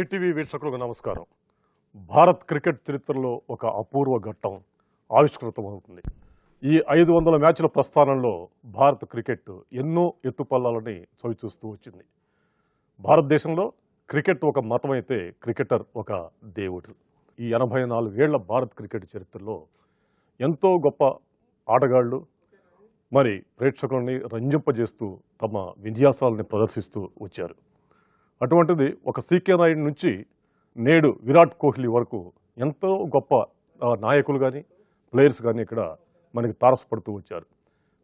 ETV వీక్షకులకు నమస్కారం. Bharat cricket చరిత్రలో ఒక అపూర్వ ఘట్టం ఆవిష్కృతమవుతుంది. ఈ 500 మ్యాచ్ల ప్రస్థానంలో భారత క్రికెట్ ఎన్నో ఎత్తుపల్లాలని చవిచూస్తూ వచ్చింది. భారతదేశంలో క్రికెట్ ఒక మతం అయితే క్రికెటర్ ఒక దేవుడు. ఈ 84 ఏళ్ల భారత్ క్రికెట్ చరిత్రలో ఎంతో గొప్ప ఆటగాళ్లు మరి ప్రేక్షకులని రంజింపజేస్తూ తమ విన్యాసాలని ప్రదర్శిస్తూ వచ్చారు. అటువంటిది ఒక సీకే నాయుడు నుంచి నేడు విరాట్ కోహ్లీ వరకు ఎంతో గొప్ప నాయకులు కానీ ప్లేయర్స్ కానీ ఇక్కడ మనకి తారసపడుతూ వచ్చారు.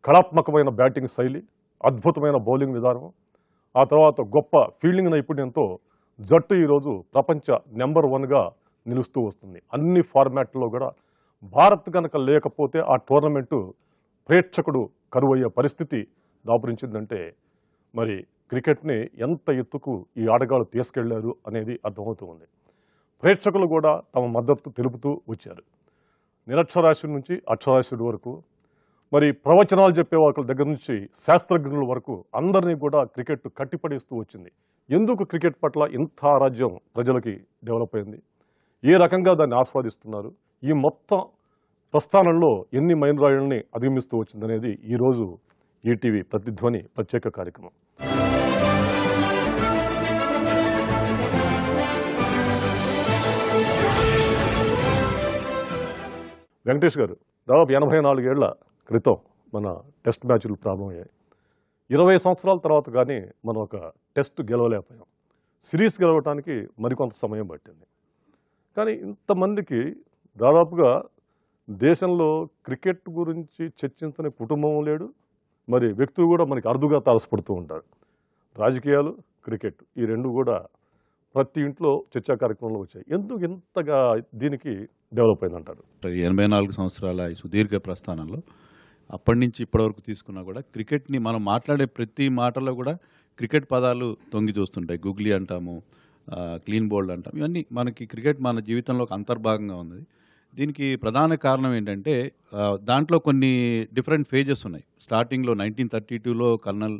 కళాత్మకమైన బ్యాటింగ్ శైలి, అద్భుతమైన బౌలింగ్ విధానం, ఆ తర్వాత గొప్ప ఫీల్డింగ్ నైపుణ్యంతో జట్టు ఈరోజు ప్రపంచ నెంబర్ 1గా నిలుస్తూ వస్తుంది. అన్ని ఫార్మాట్లో కూడా భారత్ కనుక లేకపోతే ఆ టోర్నమెంటు ప్రేక్షకుడు కరువయ్యే పరిస్థితి దాపురించిందంటే మరి క్రికెట్ని ఎంత ఎత్తుకు ఈ ఆటగాళ్ళు తీసుకెళ్లారు అనేది అర్థమవుతూ ఉంది. ప్రేక్షకులు కూడా తమ మద్దతు తెలుపుతూ వచ్చారు. నిరక్షరాస్యుడి నుంచి అక్షరాస్యుడి వరకు, మరి ప్రవచనాలు చెప్పే వాళ్ళ దగ్గర నుంచి శాస్త్రజ్ఞుల వరకు అందరినీ కూడా క్రికెట్ కట్టిపడేస్తూ వచ్చింది. ఎందుకు క్రికెట్ పట్ల ఇంత ఆరాధ్యం ప్రజలకి డెవలప్ అయింది, ఏ రకంగా దాన్ని ఆస్వాదిస్తున్నారు, ఈ మొత్తం ప్రస్థానంలో ఎన్ని మైలురాళ్లని అధిగమిస్తూ వచ్చిందనేది ఈరోజు ఈటీవీ ప్రతిధ్వని ప్రత్యేక కార్యక్రమం. వెంకటేష్ గారు, దాదాపు 84 ఏళ్ల క్రితం మన టెస్ట్ మ్యాచ్లు ప్రారంభమయ్యాయి. 20 సంవత్సరాల తర్వాత కానీ మనం ఒక టెస్ట్ గెలవలేకపోయాం. సిరీస్ గెలవడానికి మరికొంత సమయం పట్టింది. కానీ ఇంతమందికి దాదాపుగా దేశంలో క్రికెట్ గురించి చర్చించని కుటుంబం లేడు, మరి వ్యక్తులు కూడా మనకి అరుదుగా తారసపడుతూ ఉంటారు. రాజకీయాలు, క్రికెట్ ఈ రెండు కూడా ప్రతి ఇంట్లో చర్చా కార్యక్రమంలో వచ్చాయి. ఎందుకు ఇంతగా దీనికి డెవలప్ అయిందంటారు? 84 సంవత్సరాల ఈ సుదీర్ఘ ప్రస్థానంలో అప్పటి నుంచి ఇప్పటివరకు తీసుకున్నా కూడా క్రికెట్ని మనం మాట్లాడే ప్రతి మాటలో కూడా క్రికెట్ పదాలు తొంగి చూస్తుంటాయి. గూగ్లీ అంటాము, క్లీన్ బౌల్డ్ అంటాము. ఇవన్నీ మనకి క్రికెట్ మన జీవితంలో ఒక అంతర్భాగంగా ఉన్నది. దీనికి ప్రధాన కారణం ఏంటంటే దాంట్లో కొన్ని డిఫరెంట్ ఫేజెస్ ఉన్నాయి. స్టార్టింగ్లో 1932లో కర్నల్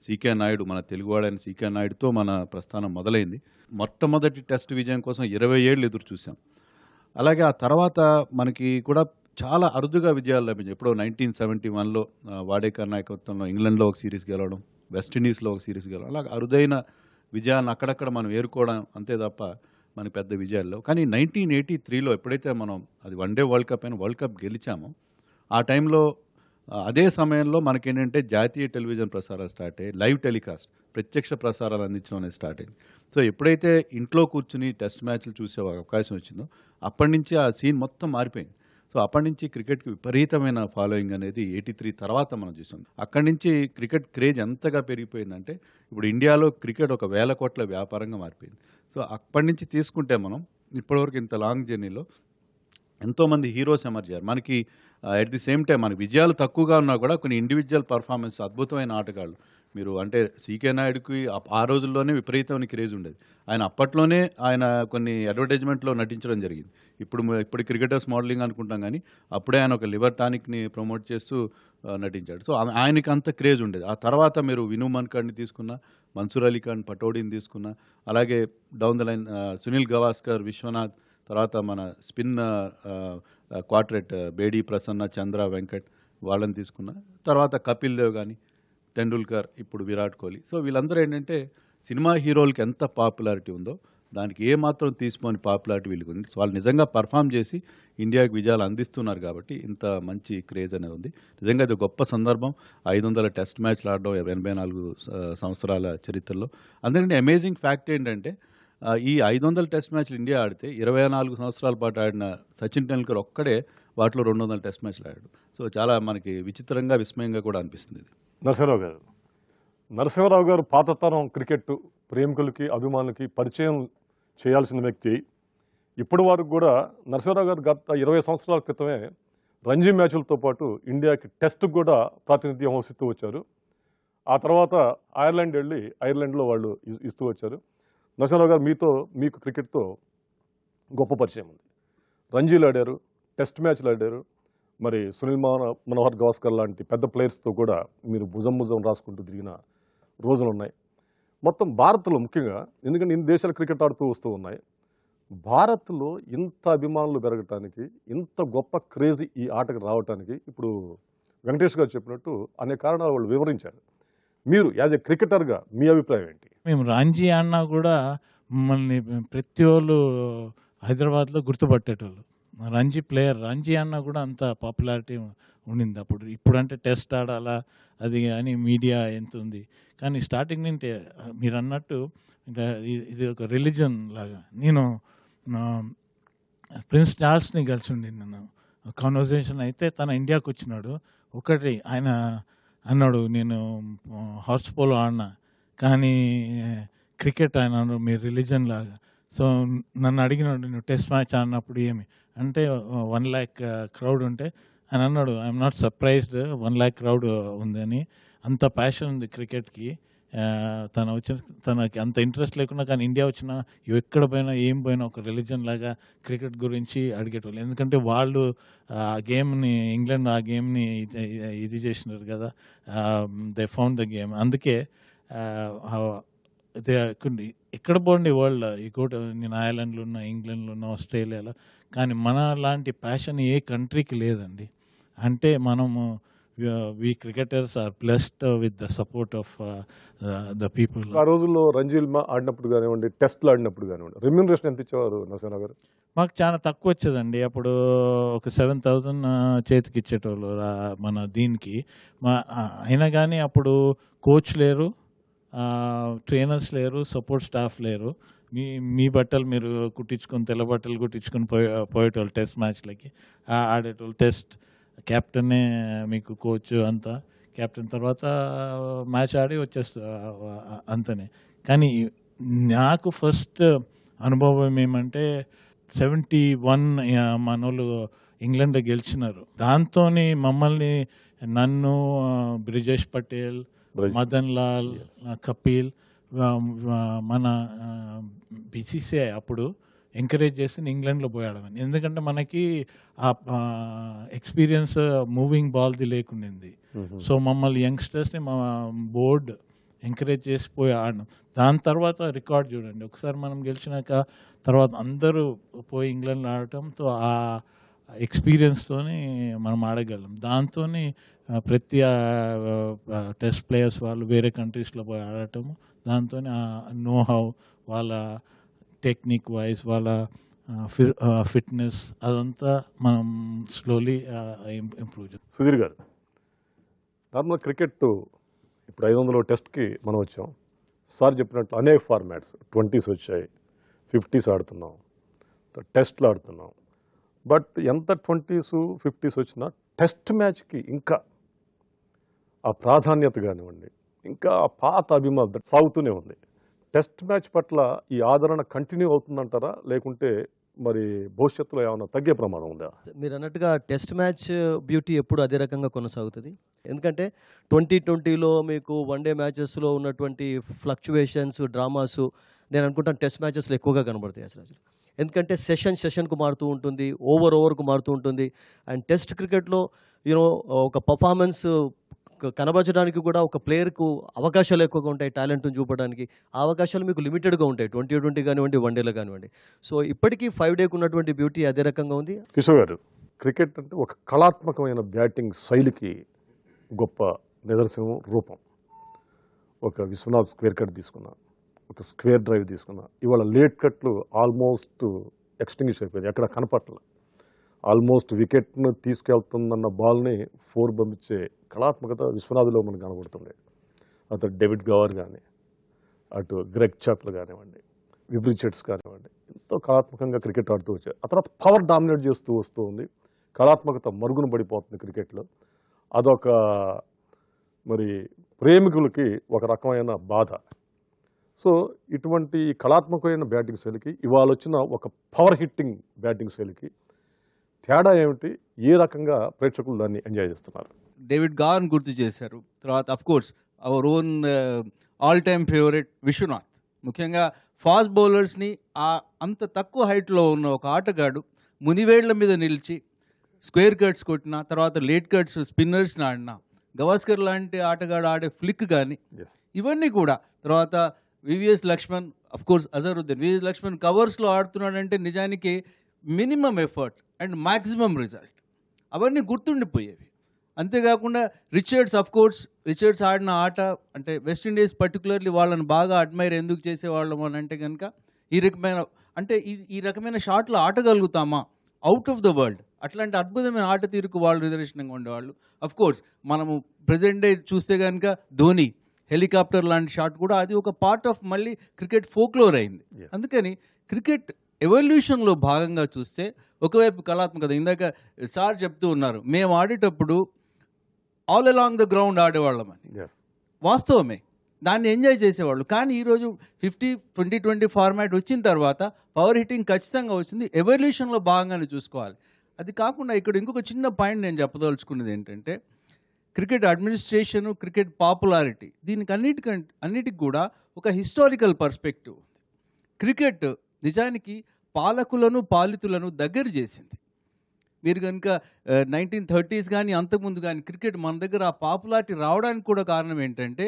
సీకే నాయుడు, మన తెలుగువాడైన సీకే నాయుడుతో మన ప్రస్థానం మొదలైంది. మొట్టమొదటి టెస్ట్ విజయం కోసం 20 ఏళ్ళు ఎదురు చూసాం. అలాగే ఆ తర్వాత మనకి కూడా చాలా అరుదుగా విజయాలు లభించాయి. ఎప్పుడో 1971లో వాడేకర్ నాయకత్వంలో ఇంగ్లాండ్లో ఒక సిరీస్ గెలవడం, వెస్టిండీస్లో ఒక సిరీస్ గెలవడం, అలాగే అరుదైన విజయాలను అక్కడక్కడ మనం ఏరుకోవడం అంతే తప్ప మనకి పెద్ద విజయాల్లో. కానీ 1983లో ఎప్పుడైతే మనం అది వన్డే వరల్డ్ కప్ అయిన వరల్డ్ కప్ గెలిచామో ఆ టైంలో అదే సమయంలో మనకేంటంటే జాతీయ టెలివిజన్ ప్రసారాలు స్టార్ట్ అయ్యాయి. లైవ్ టెలికాస్ట్, ప్రత్యక్ష ప్రసారాలు అందించడం అనేది స్టార్ట్ అయింది. సో ఎప్పుడైతే ఇంట్లో కూర్చుని టెస్ట్ మ్యాచ్లు చూసే అవకాశం వచ్చిందో అప్పటి నుంచి ఆ సీన్ మొత్తం మారిపోయింది. సో అప్పటి నుంచి క్రికెట్కి విపరీతమైన ఫాలోయింగ్ అనేది 83 తర్వాత మనం చూసాం. అక్కడి నుంచి క్రికెట్ క్రేజ్ ఎంతగా పెరిగిపోయిందంటే ఇప్పుడు ఇండియాలో క్రికెట్ ఒక 1000 కోట్ల వ్యాపారంగా మారిపోయింది. సో అప్పటి నుంచి తీసుకుంటే మనం ఇప్పటివరకు ఇంత లాంగ్ జర్నీలో ఎంతోమంది హీరోస్ ఎమర్జ్ అయ్యారు. మనకి అట్ ది సేమ్ టైం మన విజయాలు తక్కువగా ఉన్నా కూడా కొన్ని ఇండివిజువల్ పర్ఫార్మెన్స్ అద్భుతమైన ఆటగాళ్ళు. మీరు అంటే సీకే నాయుడుకి ఆ రోజుల్లోనే విపరీతమైన క్రేజ్ ఉండేది. ఆయన అప్పట్లోనే ఆయన కొన్ని అడ్వర్టైజ్మెంట్లో నటించడం జరిగింది. ఇప్పుడు క్రికెటర్స్ మోడలింగ్ అనుకుంటాం, కానీ అప్పుడే ఆయన ఒక లివర్ టానిక్ని ప్రమోట్ చేస్తూ నటించాడు. సో ఆయనకి అంత క్రేజ్ ఉండేది. ఆ తర్వాత మీరు విను మన్కడ్ని తీసుకున్నా, మన్సూర్ అలీ ఖాన్ పటౌడీని తీసుకున్నా, అలాగే down the line Sunil Gavaskar, Viswanath, తర్వాత మన స్పిన్ క్వార్టెట్ బేడీ ప్రసన్న, చంద్ర, వెంకట్ వాళ్ళని తీసుకున్నా, తర్వాత కపిల్ దేవ్ కానీ, టెండూల్కర్, ఇప్పుడు విరాట్ కోహ్లీ. సో వీళ్ళందరూ ఏంటంటే సినిమా హీరోలకి ఎంత పాపులారిటీ ఉందో దానికి ఏమాత్రం తీసుకోని పాపులారిటీ వీళ్ళకి ఉంది. సో వాళ్ళు నిజంగా పర్ఫామ్ చేసి ఇండియాకి విజయాలు అందిస్తున్నారు కాబట్టి ఇంత మంచి క్రేజ్ అనేది ఉంది. నిజంగా ఇది గొప్ప సందర్భం. 500 టెస్ట్ మ్యాచ్లు ఆడడం 84 సంవత్సరాల చరిత్రలో. అందుకంటే అమేజింగ్ ఫ్యాక్ట్ ఏంటంటే ఈ 500 టెస్ట్ మ్యాచ్లు ఇండియా ఆడితే 24 సంవత్సరాల పాటు ఆడిన సచిన్ టెండూల్కర్ ఒక్కడే వాటిలో 200 టెస్ట్ మ్యాచ్లు ఆడాడు. సో చాలా మనకి విచిత్రంగా, విస్మయంగా కూడా అనిపిస్తుంది. నరసింహారావు గారు పాతతరం క్రికెట్ ప్రేమికులకి, అభిమానులకి పరిచయం చేయాల్సిన వ్యక్తి. ఇప్పటి వరకు కూడా నరసింహారావు గారు గత 20 సంవత్సరాల క్రితమే రంజీ మ్యాచ్లతో పాటు ఇండియాకి టెస్ట్కి కూడా ప్రాతినిధ్యం వహిస్తూ వచ్చారు. ఆ తర్వాత ఐర్లాండ్ వెళ్ళి ఐర్లాండ్లో వాళ్ళు ఇస్తూ వచ్చారు. నరసింహారావు గారు, మీకు క్రికెట్తో గొప్ప పరిచయం ఉంది. రంజీలు ఆడారు, టెస్ట్ మ్యాచ్లు ఆడారు, మరి సునీల్ మనోహర్ గవాస్కర్ లాంటి పెద్ద ప్లేయర్స్తో కూడా మీరు భుజం రాసుకుంటూ తిరిగిన రోజులు ఉన్నాయి. మొత్తం భారత్లో ముఖ్యంగా, ఎందుకంటే ఇన్ని దేశాలు క్రికెట్ ఆడుతూ వస్తూ ఉన్నాయి. భారత్లో ఇంత అభిమానులు పెరగటానికి, ఇంత గొప్ప క్రేజీ ఈ ఆటకు రావటానికి ఇప్పుడు వెంకటేష్ గారు చెప్పినట్టు అనేక కారణాలు వాళ్ళు వివరించారు. మీరు యాజ్ ఎ క్రికెటర్గా మీ అభిప్రాయం ఏంటి? మేము రాంజీ ఆడినా కూడా మమ్మల్ని ప్రతి వాళ్ళు హైదరాబాద్లో గుర్తుపట్టేటోళ్ళు. రంజీ అన్నా కూడా అంత పాపులారిటీ ఉండింది అప్పుడు. ఇప్పుడంటే టెస్ట్ ఆడాలా అది అని మీడియా ఎంత ఉంది. కానీ స్టార్టింగ్ నుండి మీరు అన్నట్టు ఇంకా ఇది ఒక రిలీజన్ లాగా. నేను ప్రిన్స్ చార్ల్స్ని కలిసి ఉండి నేను కాన్వర్జేషన్ అయితే తన ఇండియాకి వచ్చినాడు. ఒకటి ఆయన అన్నాడు, నేను హార్స్ పోలో ఆడినా కానీ క్రికెట్ ఆయన అన్నాడు మీ రిలీజన్ లాగా. సో నన్ను అడిగినాడు, నువ్వు టెస్ట్ మ్యాచ్ ఆడినప్పుడు ఏమి అంటే 1 lakh క్రౌడ్ ఉంటే ఆయన అన్నాడు, I'm not surprised 1 lakh crowd ఉందని. అంత ప్యాషన్ ఉంది క్రికెట్కి. తనకి అంత ఇంట్రెస్ట్ లేకుండా కానీ ఇండియా వచ్చినా ఎక్కడ పోయినా ఏం పోయినా ఒక రిలీజన్ లాగా క్రికెట్ గురించి అడిగేటోళ్ళు. ఎందుకంటే వాళ్ళు ఆ గేమ్ని ఇంగ్లాండ్ ఆ గేమ్ని ఇది చేసినారు కదా, దే ఫౌండ్ ద గేమ్. అందుకే ఎక్కడ పోండి వరల్డ్ నేను ఐర్లాండ్లో ఉన్నా, ఇంగ్లాండ్లో ఉన్నా, ఆస్ట్రేలియాలో, కానీ మన లాంటి ప్యాషన్ ఏ కంట్రీకి లేదండి. అంటే మనము we cricketers are blessed with the support of the people. ఆ రోజుల్లో రంజీల్ ఆడినప్పుడు కానివ్వండి, టెస్ట్లు ఆడినప్పుడు కానివ్వండి, రెమ్యూనరేషన్ ఎంత ఇచ్చేవారు నరసింహ గారు? మాకు చాలా తక్కువ వచ్చేదండి. అప్పుడు ఒక 7,000 చేతికి ఇచ్చేటోళ్ళు మన దీనికి. అయినా కానీ అప్పుడు కోచ్ లేరు, ట్రైనర్స్ లేరు, సపోర్ట్ స్టాఫ్ లేరు. మీ బట్టలు మీరు కుట్టించుకొని, తెల్ల బట్టలు కుట్టించుకొని పోయేటోళ్ళు టెస్ట్ మ్యాచ్లకి ఆడేటోళ్ళు. టెస్ట్ కెప్టెన్నే మీకు కోచ్ అంతా. కెప్టెన్ తర్వాత మ్యాచ్ ఆడి వచ్చేస్తా అంతనే. కానీ నాకు ఫస్ట్ అనుభవం ఏమంటే 71 మనోళ్ళు ఇంగ్లాండ్ గెలిచినారు. దాంతో మమ్మల్ని నన్ను, బ్రిజేష్ పటేల్, మదన్ లాల్, కపిల్, మన బీసీసీఐ అప్పుడు ఎంకరేజ్ చేసి ఇంగ్లాండ్లో పోయి ఆడమని. ఎందుకంటే మనకి ఆ ఎక్స్పీరియన్స్ మూవింగ్ బాల్ది లేకుండింది. సో మమ్మల్ని యంగ్స్టర్స్ని మా బోర్డ్ ఎంకరేజ్ చేసి పోయి ఆడినాం. దాని తర్వాత రికార్డ్ చూడండి, ఒకసారి మనం గెలిచినాక తర్వాత అందరూ పోయి ఇంగ్లాండ్లో ఆడటంతో ఆ ఎక్స్పీరియన్స్తోని మనం ఆడగలం. దాంతో ప్రతి టెస్ట్ ప్లేయర్స్ వాళ్ళు వేరే కంట్రీస్లో పోయి ఆడటము, దాంతో నో హౌ వాళ్ళ టెక్నిక్ వైజ్ వాళ్ళ ఫిట్నెస్ అదంతా మనం స్లోలీ ఇంప్రూవ్ చేస్తాం. సుధీర్ గారు, నార్మల్ క్రికెట్ ఇప్పుడు 500 టెస్ట్కి మనం వచ్చాం. సార్ చెప్పినట్టు అనేక ఫార్మాట్స్ 20s వచ్చాయి, 50s ఆడుతున్నాం, టెస్ట్లు ఆడుతున్నాం. బట్ ఎంత 20s 50s వచ్చినా టెస్ట్ మ్యాచ్కి ఇంకా ఆ ప్రాధాన్యత కానివ్వండి, ఇంకా ఆ పాత అభిమానం సాగుతూనే ఉంది. టెస్ట్ మ్యాచ్ పట్ల ఈ ఆదరణ కంటిన్యూ అవుతుందంటారా, లేకుంటే మరి భవిష్యత్తులో ఏమైనా తగ్గే ప్రమాదం ఉందా? మీరు అన్నట్టుగా టెస్ట్ మ్యాచ్ బ్యూటీ ఎప్పుడు అదే రకంగా కొనసాగుతుంది. ఎందుకంటే 2020లో మీకు వన్డే మ్యాచెస్లో ఉన్నటువంటి ఫ్లక్చువేషన్స్, డ్రామాసు నేను అనుకుంటాను టెస్ట్ మ్యాచెస్లో ఎక్కువగా కనబడతాయి అసలు. ఎందుకంటే సెషన్కు మారుతూ ఉంటుంది, ఓవర్కు మారుతూ ఉంటుంది. అండ్ టెస్ట్ క్రికెట్లో యూనో ఒక పర్ఫార్మెన్స్ కనబరచడానికి కూడా ఒక ప్లేయర్కు అవకాశాలు ఎక్కువగా ఉంటాయి, టాలెంట్ని చూపడానికి. ఆ అవకాశాలు మీకు లిమిటెడ్గా ఉంటాయి 2020 కానివ్వండి, వన్డేలో కానివ్వండి. సో ఇప్పటికీ 5 డేకి ఉన్నటువంటి బ్యూటీ అదే రకంగా ఉంది. కిషోర్ గారు, క్రికెట్ అంటే ఒక కళాత్మకమైన బ్యాటింగ్ శైలికి గొప్ప నిదర్శనం, రూపం. ఒక విశ్వనాథ్ స్క్వేర్ కట్ తీసుకున్నా, ఒక స్క్వేర్ డ్రైవ్ తీసుకున్నా, ఇవాళ లేట్ కట్లు ఆల్మోస్ట్ ఎక్స్టింగ్విష్ అయిపోయింది, ఎక్కడ కనపట్ల. ఆల్మోస్ట్ వికెట్ను తీసుకెళ్తుందన్న బాల్ని 4 పంపించే కళాత్మకత విశ్వనాథ్లో మనకు కనబడుతుంది. అటు డేవిడ్ గవర్ కానీ, అటు గ్రెగ్ చాప్లర్ కానివ్వండి, విబ్రిచెట్స్ కానివ్వండి, ఎంతో కళాత్మకంగా క్రికెట్ ఆడుతూ వచ్చారు. ఆ తర్వాత పవర్ డామినేట్ చేస్తూ వస్తూ ఉంది, కళాత్మకత మరుగున పడిపోతుంది క్రికెట్లో. అదొక మరి ప్రేమికులకి ఒక రకమైన బాధ. సో ఇటువంటి కళాత్మకమైన బ్యాటింగ్ శైలికి ఇవాళ వచ్చిన ఒక పవర్ హిట్టింగ్ బ్యాటింగ్ శైలికి తేడా ఏమిటి? ఏ రకంగా ప్రేక్షకులు దాన్ని ఎంజాయ్ చేస్తున్నారు? డేవిడ్ గార్న్ గుర్తు చేశారు. తర్వాత of course our own all time favourite Viswanath. ముఖ్యంగా ఫాస్ట్ బౌలర్స్ని అంత తక్కువ హైట్లో ఉన్న ఒక ఆటగాడు మునివేళ్ల మీద నిలిచి స్క్వేర్ కట్స్ కొట్టిన, తర్వాత లేట్ కట్స్ స్పిన్నర్స్ని ఆడిన, గవాస్కర్ లాంటి ఆటగాడు ఆడే ఫ్లిక్ కానీ, ఇవన్నీ కూడా, తర్వాత VVS Laxman, of course Azharuddin. VVS Laxman కవర్స్లో ఆడుతున్నాడంటే నిజానికి minimum effort and maximum result, అవన్నీ గుర్తుండిపోయేవి. అంతేకాకుండా రిచర్డ్స్, అఫ్ కోర్స్ రిచర్డ్స్ ఆడిన ఆట అంటే వెస్టిండీస్ పర్టికులర్లీ వాళ్ళని బాగా అడ్మైర్ ఎందుకు చేసేవాళ్ళం అని అంటే కనుక ఈ రకమైన షాట్లు ఆటగలుగుతామా అవుట్ ఆఫ్ ద వరల్డ్, అట్లాంటి అద్భుతమైన ఆట తీరుకు వాళ్ళు నిదర్శనంగా ఉండేవాళ్ళు. అఫ్ కోర్స్ మనము ప్రజెంట్ డే చూస్తే కనుక ధోని హెలికాప్టర్ లాంటి షాట్ కూడా అది ఒక పార్ట్ ఆఫ్ మళ్ళీ క్రికెట్ ఫోక్లోర్ అయింది. అందుకని క్రికెట్ ఎవల్యూషన్లో భాగంగా చూస్తే ఒకవైపు కళాత్మకత, ఇందాక సార్ చెప్తూ ఉన్నారు మేము ఆడేటప్పుడు ఆల్ అలాంగ్ ద గ్రౌండ్ ఆడేవాళ్ళమని. వాస్తవమే, దాన్ని ఎంజాయ్ చేసేవాళ్ళు. కానీ ఈరోజు 50-20-20 ఫార్మాట్ వచ్చిన తర్వాత పవర్ హిట్టింగ్ ఖచ్చితంగా వచ్చింది, ఎవల్యూషన్లో భాగంగానే చూసుకోవాలి. అది కాకుండా ఇక్కడ ఇంకొక చిన్న పాయింట్ నేను చెప్పదలుచుకున్నది ఏంటంటే క్రికెట్ అడ్మినిస్ట్రేషను, క్రికెట్ పాపులారిటీ, దీనికి అన్నిటికి కూడా ఒక హిస్టారికల్ పర్స్పెక్టివ్ ఉంది. క్రికెట్ నిజానికి పాలకులను పాలితులను దగ్గర చేసింది. మీరు కనుక 1930s కానీ అంతకుముందు కానీ క్రికెట్ మన దగ్గర ఆ పాపులారిటీ రావడానికి కూడా కారణం ఏంటంటే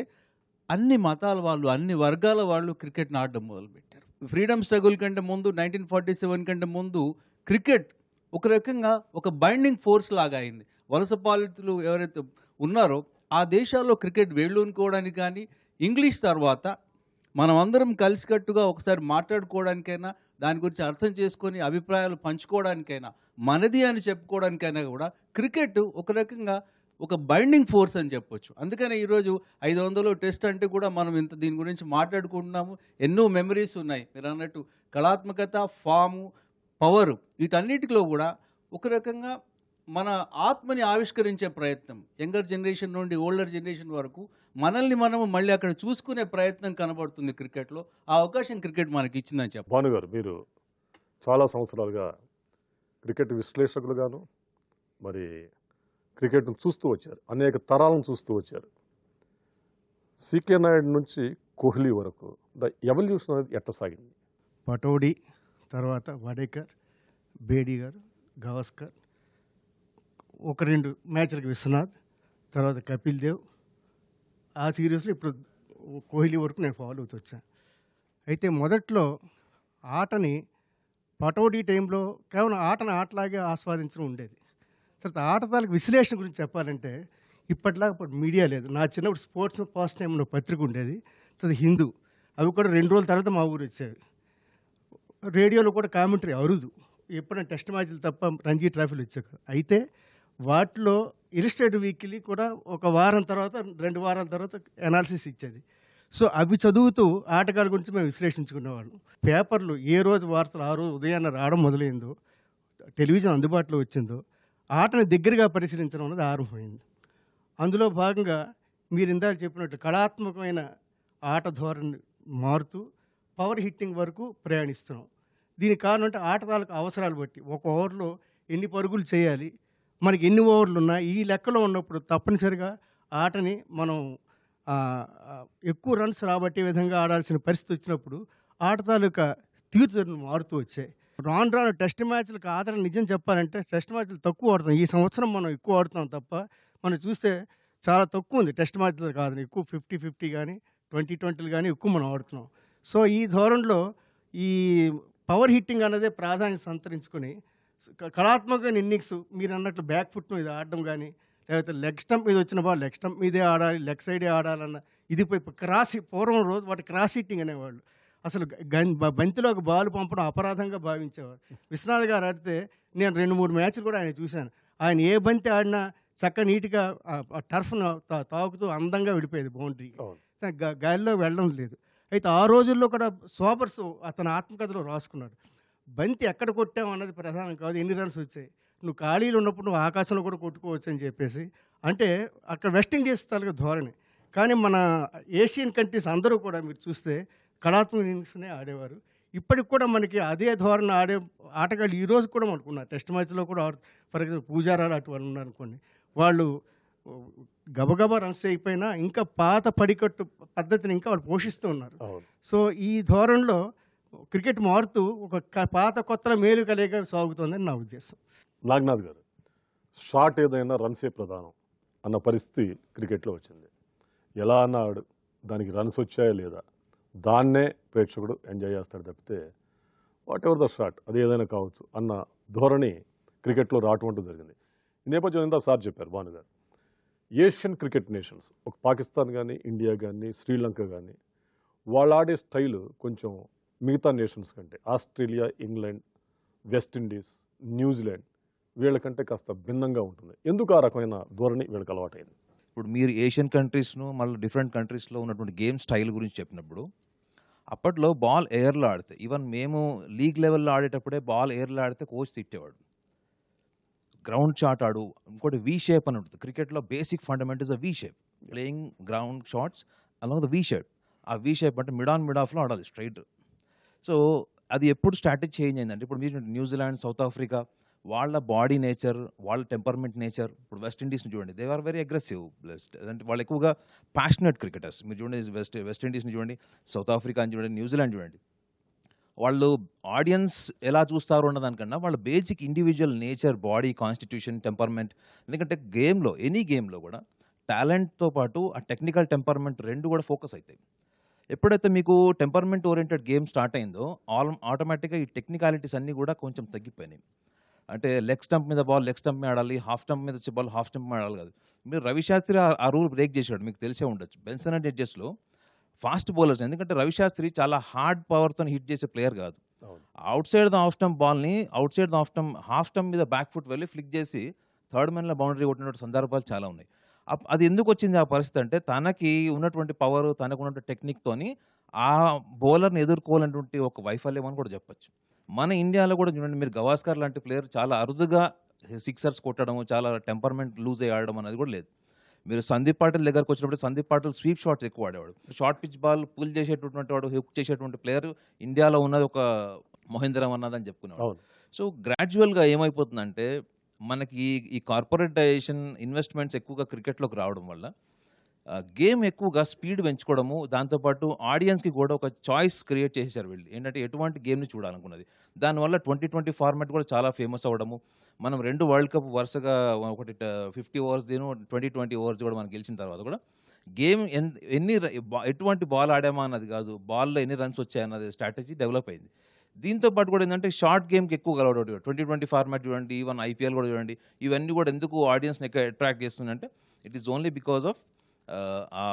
అన్ని మతాల వాళ్ళు, అన్ని వర్గాల వాళ్ళు క్రికెట్ని ఆడడం మొదలుపెట్టారు. ఫ్రీడమ్ స్ట్రగుల్ కంటే ముందు 1947 కంటే ముందు క్రికెట్ ఒక రకంగా ఒక బైండింగ్ ఫోర్స్ లాగా అయింది. వలస పాలితులు ఎవరైతే ఉన్నారో ఆ దేశాల్లో క్రికెట్ వేళ్ళూనుకోవడానికి కానీ, ఇంగ్లీష్ తర్వాత మనం అందరం కలిసికట్టుగా ఒకసారి మాట్లాడుకోవడానికైనా, దాని గురించి అర్థం చేసుకొని అభిప్రాయాలు పంచుకోవడానికైనా, మనది అని చెప్పుకోవడానికైనా కూడా క్రికెట్ ఒక రకంగా ఒక బైండింగ్ ఫోర్స్ అని చెప్పొచ్చు. అందుకనే ఈరోజు 500 టెస్ట్ అంటే కూడా మనం ఇంత దీని గురించి మాట్లాడుకుంటున్నాము. ఎన్నో మెమరీస్ ఉన్నాయి. మీరు అన్నట్టు కళాత్మకత, ఫాము, పవరు, వీటన్నిటిలో కూడా ఒక రకంగా మన ఆత్మని ఆవిష్కరించే ప్రయత్నం, యంగర్ జనరేషన్ నుండి ఓల్డర్ జనరేషన్ వరకు మనల్ని మనము మళ్ళీ అక్కడ చూసుకునే ప్రయత్నం కనబడుతుంది క్రికెట్లో. ఆ అవకాశం క్రికెట్ మనకి ఇచ్చిందని చెప్పాలి. భానుగారు, మీరు చాలా సంవత్సరాలుగా క్రికెట్ విశ్లేషకులుగాను మరి క్రికెట్ను చూస్తూ వచ్చారు, అనేక తరాలను చూస్తూ వచ్చారు. సికే నాయుడు నుంచి కోహ్లీ వరకు ద ఎవల్యూషన్ అనేది ఎట్లా సాగింది? పటోడి, తర్వాత వడేకర్, బేడీ గారు, గవాస్కర్, ఒక 2 మ్యాచ్లకు విశ్వనాథ్, తర్వాత కపిల్ దేవ్, ఆ సిరీస్లో ఇప్పుడు కోహ్లీ వరకు నేను ఫాలో అవుతూ వచ్చాను. అయితే మొదట్లో ఆటని పటోడి టైంలో కేవలం ఆటలాగే ఆస్వాదించడం ఉండేది. తర్వాత ఆటదాలకు విశ్లేషణ గురించి చెప్పాలంటే ఇప్పటిలాగా ఇప్పుడు మీడియా లేదు. నా చిన్నప్పుడు స్పోర్ట్స్ ఫస్ట్ టైం పత్రిక ఉండేది, తర్వాత హిందూ, అవి కూడా 2 రోజుల తర్వాత మా ఊరు వచ్చేవి. రేడియోలో కూడా కామెంటరీ అరుదు, ఎప్పుడైనా టెస్ట్ మ్యాచ్లు తప్ప రంజీ ట్రాఫీలు వచ్చాయి. అయితే వాటిలో ఇలిస్ట్రేటివ్ వీక్లీ కూడా ఒక వారం తర్వాత 2 వారాల తర్వాత అనాలిసిస్ ఇచ్చేది. సో అవి చదువుతూ ఆటగాళ్ళ గురించి మేము విశ్లేషించుకునేవాళ్ళం. పేపర్లు ఏ రోజు వార్తలు ఆ రోజు ఉదయాన్నే రావడం మొదలైందో, టెలివిజన్ అందుబాటులో వచ్చిందో ఆటను దగ్గరగా పరిశీలించడం అనేది ఆరంభమైంది. అందులో భాగంగా మీరు ఇందాక చెప్పినట్టు కళాత్మకమైన ఆట ధోరణి మారుతూ పవర్ హిట్టింగ్ వరకు ప్రయాణిస్తున్నాం. దీనికి కారణం అంటే ఆటగాళ్ళకు అవసరాలు బట్టి ఒక ఓవర్లో ఎన్ని పరుగులు చేయాలి, మనకి ఎన్ని ఓవర్లు ఉన్నాయి, ఈ లెక్కలో ఉన్నప్పుడు తప్పనిసరిగా ఆటని మనం ఎక్కువ రన్స్ రాబట్టే విధంగా ఆడాల్సిన పరిస్థితి వచ్చినప్పుడు ఆట తాలూకా తీరుతెన్నులు మారుతూ వచ్చాయి. రాను టెస్ట్ మ్యాచ్లకు ఆదరణ నిజం చెప్పాలంటే టెస్ట్ మ్యాచ్లు తక్కువ ఆడుతాం. ఈ సంవత్సరం మనం ఎక్కువ ఆడుతున్నాం తప్ప మనం చూస్తే చాలా తక్కువ ఉంది టెస్ట్ మ్యాచ్లు కాదు. ఎక్కువ 50-50 కానీ 20-20 కానీ ఎక్కువ మనం ఆడుతున్నాం. సో ఈ ధోరణిలో ఈ పవర్ హిట్టింగ్ అన్నదే ప్రాధాన్యత సంతరించుకొని కళాత్మకమైన ఇన్నింగ్స్ మీరు అన్నట్లు బ్యాక్ ఫుట్ మీద ఆడడం కానీ, లేకపోతే లెగ్ స్టంప్ మీద వచ్చిన బాల్ లెగ్ స్టంప్ మీదే ఆడాలి, లెగ్ సైడే ఆడాలన్న ఇది పూర్వం రోజు వాటి క్రాస్ హిట్టింగ్ అనేవాళ్ళు. అసలు బంతిలోకి బాల్ పంపడం అపరాధంగా భావించేవారు. విశ్వనాథ్ గారు ఆడితే నేను 2-3 మ్యాచ్లు కూడా ఆయన చూశాను. ఆయన ఏ బంతి ఆడినా చక్కగా నీట్గా టర్ఫ్ను తాకుతూ అందంగా విడిపోయేది బౌండరీకి, గాలిలో వెళ్ళడం లేదు. అయితే ఆ రోజుల్లో కూడా సోబర్స్ అతని ఆత్మకథలో రాసుకున్నాడు, బంతి ఎక్కడ కొట్టావు అన్నది ప్రధానం కాదు, ఎన్ని రన్స్ వచ్చాయి, నువ్వు ఖాళీలు ఉన్నప్పుడు నువ్వు ఆకాశంలో కూడా కొట్టుకోవచ్చు అని చెప్పేసి. అంటే అక్కడ వెస్ట్ ఇండీస్ తాలూకా ధోరణి. కానీ మన ఏషియన్ కంట్రీస్ అందరూ కూడా మీరు చూస్తే కళాత్మక ఇన్నింగ్స్నే ఆడేవారు. ఇప్పటికి కూడా మనకి అదే ధోరణి ఆడే ఆటగాళ్ళు ఈరోజు కూడా మనకున్నారు. టెస్ట్ మ్యాచ్లో కూడా ఫర్ ఎగ్జాంపుల్ పూజారాలు అటువంటి ఉన్నారు అనుకోండి, వాళ్ళు గబగబా రన్స్ అయిపోయినా ఇంకా పాత పడికట్టు పద్ధతిని ఇంకా వాళ్ళు పోషిస్తూ ఉన్నారు. సో ఈ ధోరణిలో క్రికెట్ మారుతూ ఒక పాత కొత్త మేలు కలిగే సాగుతుందని నా ఉద్దేశం. నాగనాథ్ గారు, షాట్ ఏదైనా రన్సే ప్రధానం అన్న పరిస్థితి క్రికెట్లో వచ్చింది. ఎలా అన్నాడు, దానికి రన్స్ వచ్చాయా లేదా, దాన్నే ప్రేక్షకుడు ఎంజాయ్ చేస్తాడు తప్పితే వాట్ ఎవర్ ద షాట్ అది ఏదైనా కావచ్చు అన్న ధోరణి క్రికెట్లో రావటం అంటూ జరిగింది. ఈ నేపథ్యం ఇంత సార్ చెప్పారు భాను గారు, ఏషియన్ క్రికెట్ నేషన్స్ ఒక పాకిస్తాన్ కానీ ఇండియా కానీ శ్రీలంక కానీ వాళ్ళు ఆడే స్టైలు కొంచెం మిగతా నేషన్స్ కంటే ఆస్ట్రేలియా, ఇంగ్లాండ్, వెస్టిండీస్, న్యూజిలాండ్ వీళ్ళకంటే కాస్త భిన్నంగా ఉంటుంది. ఎందుకు ఆ రకమైన ధోరణి వీళ్ళకి అలవాటైంది? ఇప్పుడు మీరు ఏషియన్ కంట్రీస్ను మళ్ళీ డిఫరెంట్ కంట్రీస్లో ఉన్నటువంటి గేమ్ స్టైల్ గురించి చెప్పినప్పుడు అప్పట్లో బాల్ ఎయిర్లో ఆడితే, ఈవెన్ మేము లీగ్ లెవెల్లో ఆడేటప్పుడే బాల్ ఎయిర్లో ఆడితే కోచ్ తిట్టేవాడు. గ్రౌండ్ షాట్ ఆడు, ఇంకోటి వి షేప్ అని ఉంటుంది క్రికెట్లో. Basic ఫండమెంట్ is a V shape, playing ground shots along the V shape. ఆ వి షేప్ అంటే మిడ్ ఆన్ మిడ్ ఆఫ్లో ఆడాలి స్ట్రైట్. సో అది ఎప్పుడు స్ట్రాటజీ చేంజ్ అయిందంటే, ఇప్పుడు మీరు న్యూజిలాండ్, సౌత్ ఆఫ్రికా వాళ్ళ బాడీ నేచర్, వాళ్ళ టెంపర్మెంట్ నేచర్. ఇప్పుడు వెస్టిండీస్ని చూడండి, దే ఆర్ వెరీ అగ్రెసివ్. అంటే వాళ్ళు ఎక్కువగా ప్యాషనెట్ క్రికెటర్స్. మీరు చూడండి వెస్టిండీస్ని చూడండి, సౌత్ ఆఫ్రికాని చూడండి, న్యూజిలాండ్ చూడండి. వాళ్ళు ఆడియన్స్ ఎలా చూస్తారు అన్నదానికన్నా వాళ్ళ basic individual nature, body constitution, temperament. ఎందుకంటే గేమ్లో, ఎనీ గేమ్లో కూడా టాలెంట్తో పాటు ఆ టెక్నికల్ టెంపర్మెంట్ రెండు కూడా ఫోకస్ అవుతాయి. ఎప్పుడైతే మీకు టెంపర్మెంట్ ఓరియంటెడ్ గేమ్ స్టార్ట్ అయిందో ఆటోమేటిక్గా ఈ టెక్నికాలిటీస్ అన్నీ కూడా కొంచెం తగ్గిపోయినాయి. అంటే లెగ్ స్టంప్ మీద బాల్ లెగ్ స్టంప్ మీద ఆడాలి, హాఫ్ స్టంప్ మీద వచ్చే బాల్ హాఫ్ స్టంప్ మీద ఆడాలి కాదు. మీరు రవిశాస్త్రి ఆ రూల్ బ్రేక్ చేశాడు, మీకు తెలిసే ఉండొచ్చు. బెన్సన్ అండ్ ఎడ్జెస్లో ఫాస్ట్ బౌలర్స్, ఎందుకంటే రవిశాస్త్రి చాలా హార్డ్ పవర్తో హిట్ చేసే ప్లేయర్ కాదు. Outside the half stump బాల్ని outside the half stump మీద బ్యాక్ ఫుట్ వెళ్ళి ఫ్లిక్ చేసి థర్డ్ మెన్లో బౌండరీ కొట్టిన సందర్భాలు చాలా ఉన్నాయి. అది ఎందుకు వచ్చింది ఆ పరిస్థితి అంటే, తనకి ఉన్నటువంటి పవర్, తనకు ఉన్నటువంటి టెక్నిక్తోని ఆ బౌలర్ని ఎదుర్కోవాలన్నటువంటి ఒక వైఫల్యం అని కూడా చెప్పచ్చు. మన ఇండియాలో కూడా చూడండి, మీరు గవాస్కర్ లాంటి ప్లేయర్ చాలా అరుదుగా సిక్సర్స్ కొట్టడం, చాలా టెంపర్మెంట్ లూజ్ అయ్యి ఆడడం అనేది కూడా లేదు. మీరు సందీప్ పాటిల్ దగ్గరకు వచ్చినప్పుడు సందీప్ పాటిల్ స్వీప్ షాట్స్ ఎక్కువ ఆడేవాడు. షార్ట్ పిచ్ బాల్ పుల్ చేసేటటువంటి వాడు, హుక్ చేసేటువంటి ప్లేయర్ ఇండియాలో ఉన్నది ఒక మహేంద్ర అన్నదని చెప్పుకునేవాడు. సో గ్రాడ్యువల్గా ఏమైపోతుందంటే, మనకి ఈ కార్పొరేటైజేషన్ ఇన్వెస్ట్మెంట్స్ ఎక్కువగా క్రికెట్లోకి రావడం వల్ల గేమ్ ఎక్కువగా స్పీడ్ పెంచుకోవడము, దాంతోపాటు ఆడియన్స్కి కూడా ఒక చాయిస్ క్రియేట్ చేసేసారు వీళ్ళు. ఏంటంటే ఎటువంటి గేమ్ని చూడాలనుకున్నది. దానివల్ల 2020 ఫార్మాట్ కూడా చాలా ఫేమస్ అవ్వడము. మనం 2 వరల్డ్ కప్ వరుసగా, ఒకటి 50 ఓవర్స్ 2020 ఓవర్స్ కూడా మనం గెలిచిన తర్వాత కూడా గేమ్ ఎటువంటి బాల్ ఆడామా అన్నది కాదు, బాల్లో ఎన్ని రన్స్ వచ్చాయన్నది స్ట్రాటజీ డెవలప్ అయింది. దీంతో పాటు కూడా ఏంటంటే షార్ట్ గేమ్కి ఎక్కువ అలవాటు. 2020 ఫార్మాట్ చూడండి, ఈవెన్ ఐపీఎల్ కూడా చూడండి, ఇవన్నీ కూడా ఎందుకు ఆడియన్స్ని ఎక్కువ అట్రాక్ట్ చేస్తుందంటే, it is only because of ఆ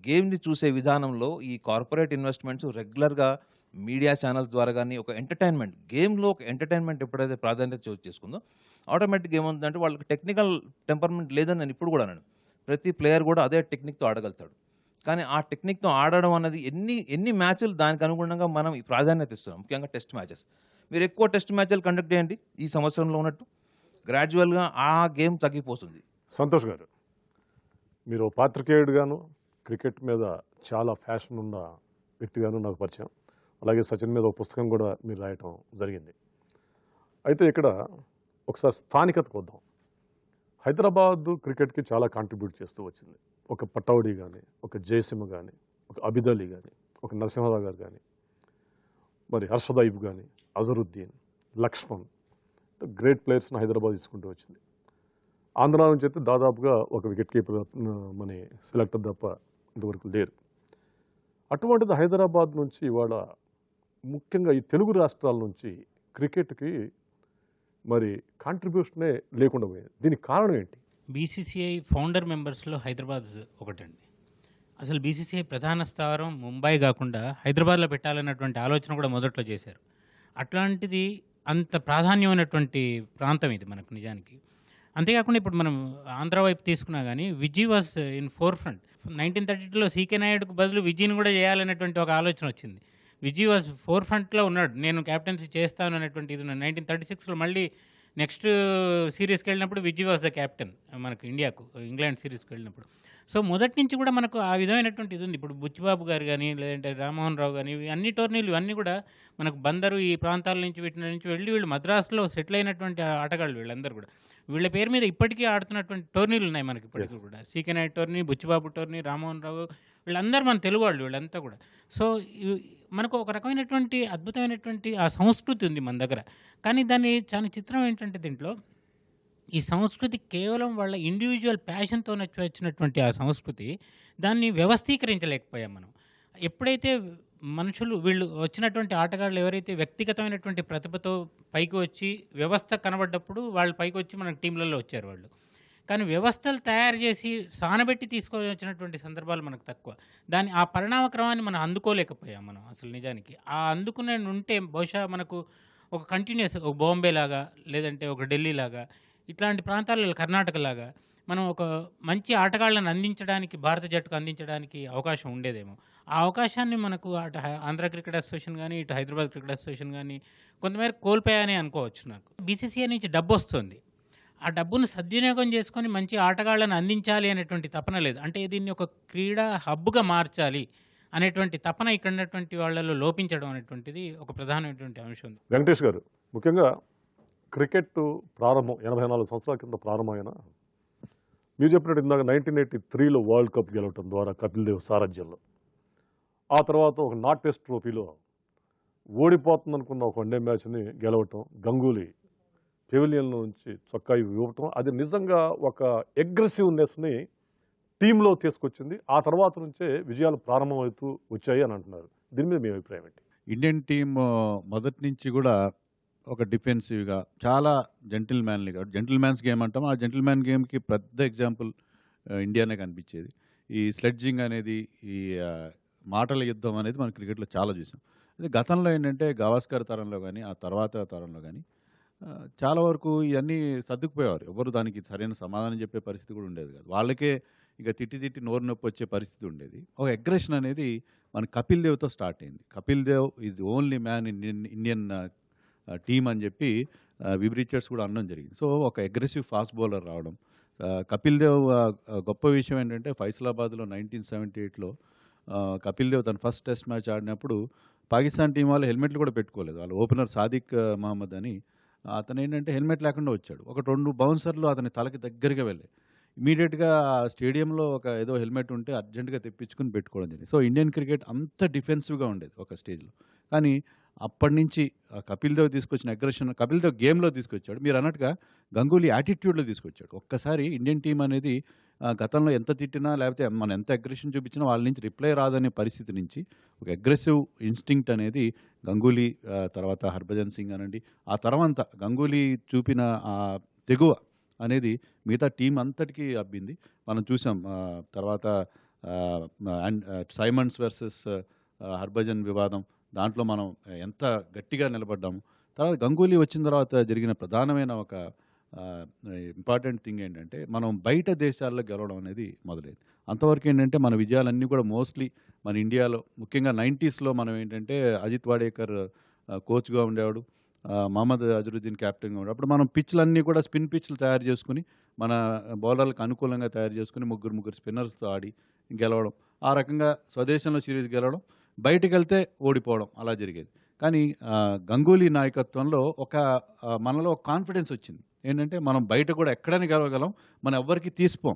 గేమ్ని చూసే విధానంలో ఈ కార్పొరేట్ ఇన్వెస్ట్మెంట్స్ రెగ్యులర్గా మీడియా ఛానల్స్ ద్వారా కానీ ఒక ఎంటర్టైన్మెంట్, గేమ్లో ఒక ఎంటర్టైన్మెంట్ ఎప్పుడైతే ప్రాధాన్యత చోటు చేసుకుందో ఆటోమేటిక్గా ఏమవుతుందంటే, వాళ్ళకి టెక్నికల్ టెంపర్మెంట్ లేదని నేను ఇప్పుడు కూడా అన్నాను. ప్రతి ప్లేయర్ కూడా అదే టెక్నిక్తో ఆడగలుగుతాడు. కానీ ఆ టెక్నిక్తో ఆడడం అనేది ఎన్ని మ్యాచ్లు దానికి అనుగుణంగా మనం ఈ ప్రాధాన్యత ఇస్తున్నాం. ముఖ్యంగా టెస్ట్ మ్యాచెస్. మీరు ఎక్కువ టెస్ట్ మ్యాచ్లు కండక్ట్ చేయండి ఈ సంవత్సరంలో ఉన్నట్టు, గ్రాడ్యువల్గా ఆ గేమ్ తగ్గిపోతుంది. సంతోష్ గారు, మీరు పాత్రికేయుడిగాను క్రికెట్ మీద చాలా ఫ్యాషన్ ఉన్న వ్యక్తిగాను నాకు పరిచయం. అలాగే సచిన్ మీద ఒక పుస్తకం కూడా మీరు రాయటం జరిగింది. అయితే ఇక్కడ ఒకసారి స్థానికతకు వద్దాం. హైదరాబాద్ క్రికెట్కి చాలా కాంట్రిబ్యూట్ చేస్తూ వచ్చింది. ఒక పటౌడి కానీ, ఒక జయసింహ కానీ, ఒక అబిద్ అలీ కానీ, ఒక నరసింహరావు గారు కానీ, మరి హర్షదీప్ కానీ, అజరుద్దీన్, లక్ష్మణ్, గ్రేట్ ప్లేయర్స్ని హైదరాబాద్ తీసుకుంటూ వచ్చింది. ఆంధ్ర నుంచి అయితే దాదాపుగా ఒక వికెట్ కీపర్ మన సెలెక్టర్ తప్ప ఇంతవరకు లేరు. అటువంటిది హైదరాబాద్ నుంచి ఇవాళ ముఖ్యంగా ఈ తెలుగు రాష్ట్రాల నుంచి క్రికెట్కి మరి కాంట్రిబ్యూషనే లేకుండా పోయింది. దీనికి కారణం ఏంటి? బీసీసీఐ ఫౌండర్ మెంబర్స్లో హైదరాబాద్ ఒకటండి. అసలు బీసీసీఐ ప్రధాన స్థావరం ముంబై కాకుండా హైదరాబాద్లో పెట్టాలన్నటువంటి ఆలోచన కూడా మొదట్లో చేశారు. అట్లాంటిది అంత ప్రాధాన్యమైనటువంటి ప్రాంతం ఇది మనకు నిజానికి. అంతేకాకుండా ఇప్పుడు మనం ఆంధ్ర వైపు తీసుకున్నా కానీ Vijay was in forefront. 1932లో సీకే నాయుడుకు బదులు విజయ్ని కూడా చేయాలనేటువంటి ఒక ఆలోచన వచ్చింది. విజయ్ వాజ్ ఫోర్ ఫ్రంట్లో ఉన్నాడు, నేను క్యాప్టెన్సీ చేస్తాను అనేటువంటి ఇది. 1936లో మళ్ళీ నెక్స్ట్ సిరీస్కి వెళ్ళినప్పుడు విజయ్ వాజ్ ద క్యాప్టెన్ మనకు ఇండియాకు, ఇంగ్లాండ్ సిరీస్కి వెళ్ళినప్పుడు. సో మొదటి నుంచి కూడా మనకు ఆ విధమైనటువంటి ఇది ఉంది. ఇప్పుడు బుచ్చిబాబు గారు కానీ, లేదంటే రామ్మోహన్ రావు కానీ, అన్ని టోర్నీలు ఇవన్నీ కూడా మనకు బందరు ఈ ప్రాంతాల నుంచి వీటి నుంచి వెళ్ళి వీళ్ళు మద్రాసులో సెటిల్ అయినటువంటి ఆటగాళ్ళు వీళ్ళందరూ కూడా. వీళ్ళ పేరు మీద ఇప్పటికీ ఆడుతున్నటువంటి టోర్నీలు ఉన్నాయి మనకి ఇప్పటికీ కూడా. సీకే నాయుడు టోర్నీ, బుచ్చిబాబు టోర్నీ, రామ్మోహన్ రావు, వీళ్ళందరూ మన తెలుగు వాళ్ళు వీళ్ళంతా కూడా. సో మనకు ఒక రకమైనటువంటి అద్భుతమైనటువంటి ఆ సంస్కృతి ఉంది మన దగ్గర. కానీ దాన్ని చాలా చిత్రం ఏంటంటే, దీంట్లో ఈ సంస్కృతి కేవలం వాళ్ళ ఇండివిజువల్ ప్యాషన్తో వచ్చినటువంటి ఆ సంస్కృతి, దాన్ని వ్యవస్థీకరించలేకపోయాం మనం. ఎప్పుడైతే మనుషులు వీళ్ళు వచ్చినటువంటి ఆటగాళ్ళు ఎవరైతే వ్యక్తిగతమైనటువంటి ప్రతిభతో పైకి వచ్చి వ్యవస్థ కనబడ్డప్పుడు వాళ్ళు పైకి వచ్చి మన టీంలలో వచ్చారు వాళ్ళు. కానీ వ్యవస్థలు తయారు చేసి సానబెట్టి తీసుకొని వచ్చినటువంటి సందర్భాలు మనకు తక్కువ. ఆ పరిణామ క్రమాన్ని మనం అందుకోలేకపోయాం మనం అసలు నిజానికి. ఆ అందుకునే ఉంటే బహుశా మనకు ఒక కంటిన్యూస్ ఒక బాంబే లాగా, లేదంటే ఒక ఢిల్లీ లాగా, ఇట్లాంటి ప్రాంతాలలో కర్ణాటక లాగా మనం ఒక మంచి ఆటగాళ్ళని అందించడానికి, భారత జట్టుకు అందించడానికి అవకాశం ఉండేదేమో. ఆ అవకాశాన్ని మనకు అటు ఆంధ్ర క్రికెట్ అసోసియేషన్ కానీ, ఇటు హైదరాబాద్ క్రికెట్ అసోసియేషన్ కానీ కొంతమేర కోల్పోయానే అనుకోవచ్చు. నాకు బీసీసీఐ నుంచి డబ్బు వస్తుంది, ఆ డబ్బును సద్వినియోగం చేసుకొని మంచి ఆటగాళ్ళని అందించాలి అనేటువంటి తపన లేదు. అంటే దీన్ని ఒక క్రీడా హబ్గా మార్చాలి అనేటువంటి తపన ఇక్కడ ఉన్నటువంటి వాళ్ళలో లోపించడం అనేటువంటిది ఒక ప్రధానమైనటువంటి అంశం. వెంకటేష్ గారు, ముఖ్యంగా క్రికెట్ ప్రారంభం 84 సంవత్సరాల కింద ప్రారంభమైన, మీరు చెప్పినట్టు ఇందాక 1983లో వరల్డ్ కప్ గెలవటం ద్వారా కపిల్ దేవ్ సారథ్యంలో, ఆ తర్వాత ఒక నాట్ టెస్ట్ ట్రోఫీలో ఓడిపోతుందనుకున్న ఒక వన్డే మ్యాచ్ని గెలవటం, గంగూలీ పెవిలియన్లో నుంచి చొక్కా ఇవ్వటం, అది నిజంగా ఒక అగ్రెసివ్నెస్ని టీంలో తీసుకొచ్చింది. ఆ తర్వాత నుంచే విజయాలు ప్రారంభమవుతూ వచ్చాయి అని అంటున్నారు. దీని మీద మీ అభిప్రాయం ఏంటి? ఇండియన్ టీమ్ మొదటి నుంచి కూడా ఒక డిఫెన్సివ్గా చాలా జెంటిల్మ్యాన్లీగా, జెంటిల్మ్యాన్స్ గేమ్ అంటాం. ఆ జెంటిల్మ్యాన్ గేమ్కి పెద్ద ఎగ్జాంపుల్ ఇండియానే కనిపించేది. ఈ స్లెడ్జింగ్ అనేది, ఈ మాటల యుద్ధం అనేది మనం క్రికెట్లో చాలా చూసాం. అదే గతంలో ఏంటంటే గవాస్కర్ తరంలో కానీ, ఆ తర్వాత తరంలో కానీ చాలా వరకు ఇవన్నీ సర్దుకుపోయేవారు. ఎవరు దానికి సరైన సమాధానం చెప్పే పరిస్థితి కూడా ఉండేది కాదు. వాళ్ళకే ఇక తిట్టి నోరు నొప్పి వచ్చే పరిస్థితి ఉండేది. ఒక అగ్రెషన్ అనేది మన కపిల్ దేవ్తో స్టార్ట్ అయింది. Kapil Dev is the only man in Indian team అని చెప్పి వివ్ రిచర్డ్స్ కూడా అనడం జరిగింది. సో ఒక అగ్రెసివ్ ఫాస్ట్ బౌలర్ రావడం. కపిల్ దేవ్ గొప్ప విషయం ఏంటంటే ఫైసలాబాద్లో 1978లో కపిల్ దేవ్ తన ఫస్ట్ టెస్ట్ మ్యాచ్ ఆడినప్పుడు పాకిస్తాన్ టీం వాళ్ళు హెల్మెట్లు కూడా పెట్టుకోలేదు. వాళ్ళు ఓపెనర్ సాదిక్ మహమ్మద్ అని అతను ఏంటంటే హెల్మెట్ లేకుండా వచ్చాడు. ఒక 2 బౌన్సర్లు అతని తలకి దగ్గరగా వెళ్ళాయి. ఇమీడియట్గా స్టేడియంలో ఒక ఏదో హెల్మెట్ ఉంటే అర్జెంటుగా తెప్పించుకుని పెట్టుకోవడం జరిగింది. సో ఇండియన్ క్రికెట్ అంత డిఫెన్సివ్గా ఉండేది ఒక స్టేజ్లో. కానీ అప్పటి నుంచి కపిల్ దేవ్ తీసుకొచ్చిన అగ్రెషన్, కపిల్ దేవ్ గేమ్లో తీసుకొచ్చాడు. మీరు అన్నట్టుగా గంగూలీ యాటిట్యూడ్లో తీసుకొచ్చాడు. ఒక్కసారి ఇండియన్ టీం అనేది గతంలో ఎంత తిట్టినా లేకపోతే మనం ఎంత అగ్రెషన్ చూపించినా వాళ్ళ నుంచి రిప్లై రాదనే పరిస్థితి నుంచి ఒక అగ్రెసివ్ ఇన్స్టింక్ట్ అనేది గంగూలీ, తర్వాత హర్భజన్ సింగ్ అనండి, ఆ తర్వాత గంగూలీ చూపిన తెగువ అనేది మిగతా టీం అంతటికీ అబ్బింది. మనం చూసాం. తర్వాత సైమన్స్ వర్సెస్ హర్భజన్ వివాదం, దాంట్లో మనం ఎంత గట్టిగా నిలబడ్డాము. తర్వాత గంగూలీ వచ్చిన తర్వాత జరిగిన ప్రధానమైన ఒక ఇంపార్టెంట్ థింగ్ ఏంటంటే మనం బయట దేశాల్లో గెలవడం అనేది మొదలైంది. అంతవరకు ఏంటంటే మన విజయాలన్నీ కూడా మోస్ట్లీ మన ఇండియాలో, ముఖ్యంగా 90స్లో మనం ఏంటంటే అజిత్ వాడేకర్ కోచ్గా ఉండేవాడు, మహమ్మద్ అజరుద్దీన్ కెప్టెన్గా ఉండేవాడు. అప్పుడు మనం పిచ్లన్నీ కూడా స్పిన్ పిచ్లు తయారు చేసుకుని మన బౌలర్లకు అనుకూలంగా తయారు చేసుకుని ముగ్గురు స్పిన్నర్స్తో ఆడి గెలవడం, ఆ రకంగా స్వదేశంలో సిరీస్ గెలవడం, బయటికి వెళ్తే ఓడిపోవడం అలా జరిగేది. కానీ గంగూలీ నాయకత్వంలో మనలో ఒక కాన్ఫిడెన్స్ వచ్చింది. ఏంటంటే మనం బయట కూడా ఎక్కడైనా గెలవగలం, మనం ఎవ్వరికి తీసిపోం.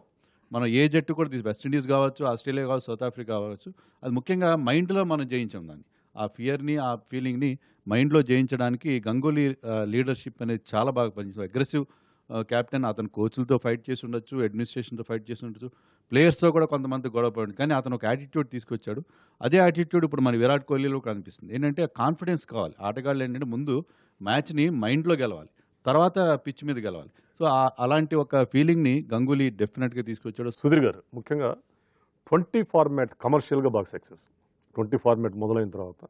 మనం ఏ జట్టు కూడా వెస్టిండీస్ కావచ్చు, ఆస్ట్రేలియా కావచ్చు, సౌత్ ఆఫ్రికా కావచ్చు, అది ముఖ్యంగా మైండ్లో మనం జయించాం దాన్ని. ఆ ఫియర్ని, ఆ ఫీలింగ్ని మైండ్లో జయించడానికి గంగూలీ లీడర్షిప్ అనేది చాలా బాగా పనిచేస్తుంది. అగ్రెసివ్ కెప్టెన్, అతను కోచ్లతో ఫైట్ చేసి ఉండొచ్చు, అడ్మినిస్ట్రేషన్తో ఫైట్ చేసి ఉండొచ్చు, ప్లేయర్స్తో కూడా కొంతమంది గొడవపడి, కానీ అతను ఒక యాటిట్యూడ్ తీసుకొచ్చాడు. అదే యాటిట్యూడ్ ఇప్పుడు మన విరాట్ కోహ్లీలో కనిపిస్తుంది. ఏంటంటే కాన్ఫిడెన్స్ కావాలి. ఆటగాళ్ళు ఏంటంటే ముందు మ్యాచ్ని మైండ్లో గెలవాలి, తర్వాత పిచ్ మీద గెలవాలి. సో అలాంటి ఒక ఫీలింగ్ని గంగూలీ డెఫినెట్గా తీసుకొచ్చాడు. సుధీర్ గారు, ముఖ్యంగా 20 ఫార్మాట్ కమర్షియల్గా బాగా సక్సెస్. 20 ఫార్మాట్ మొదలైన తర్వాత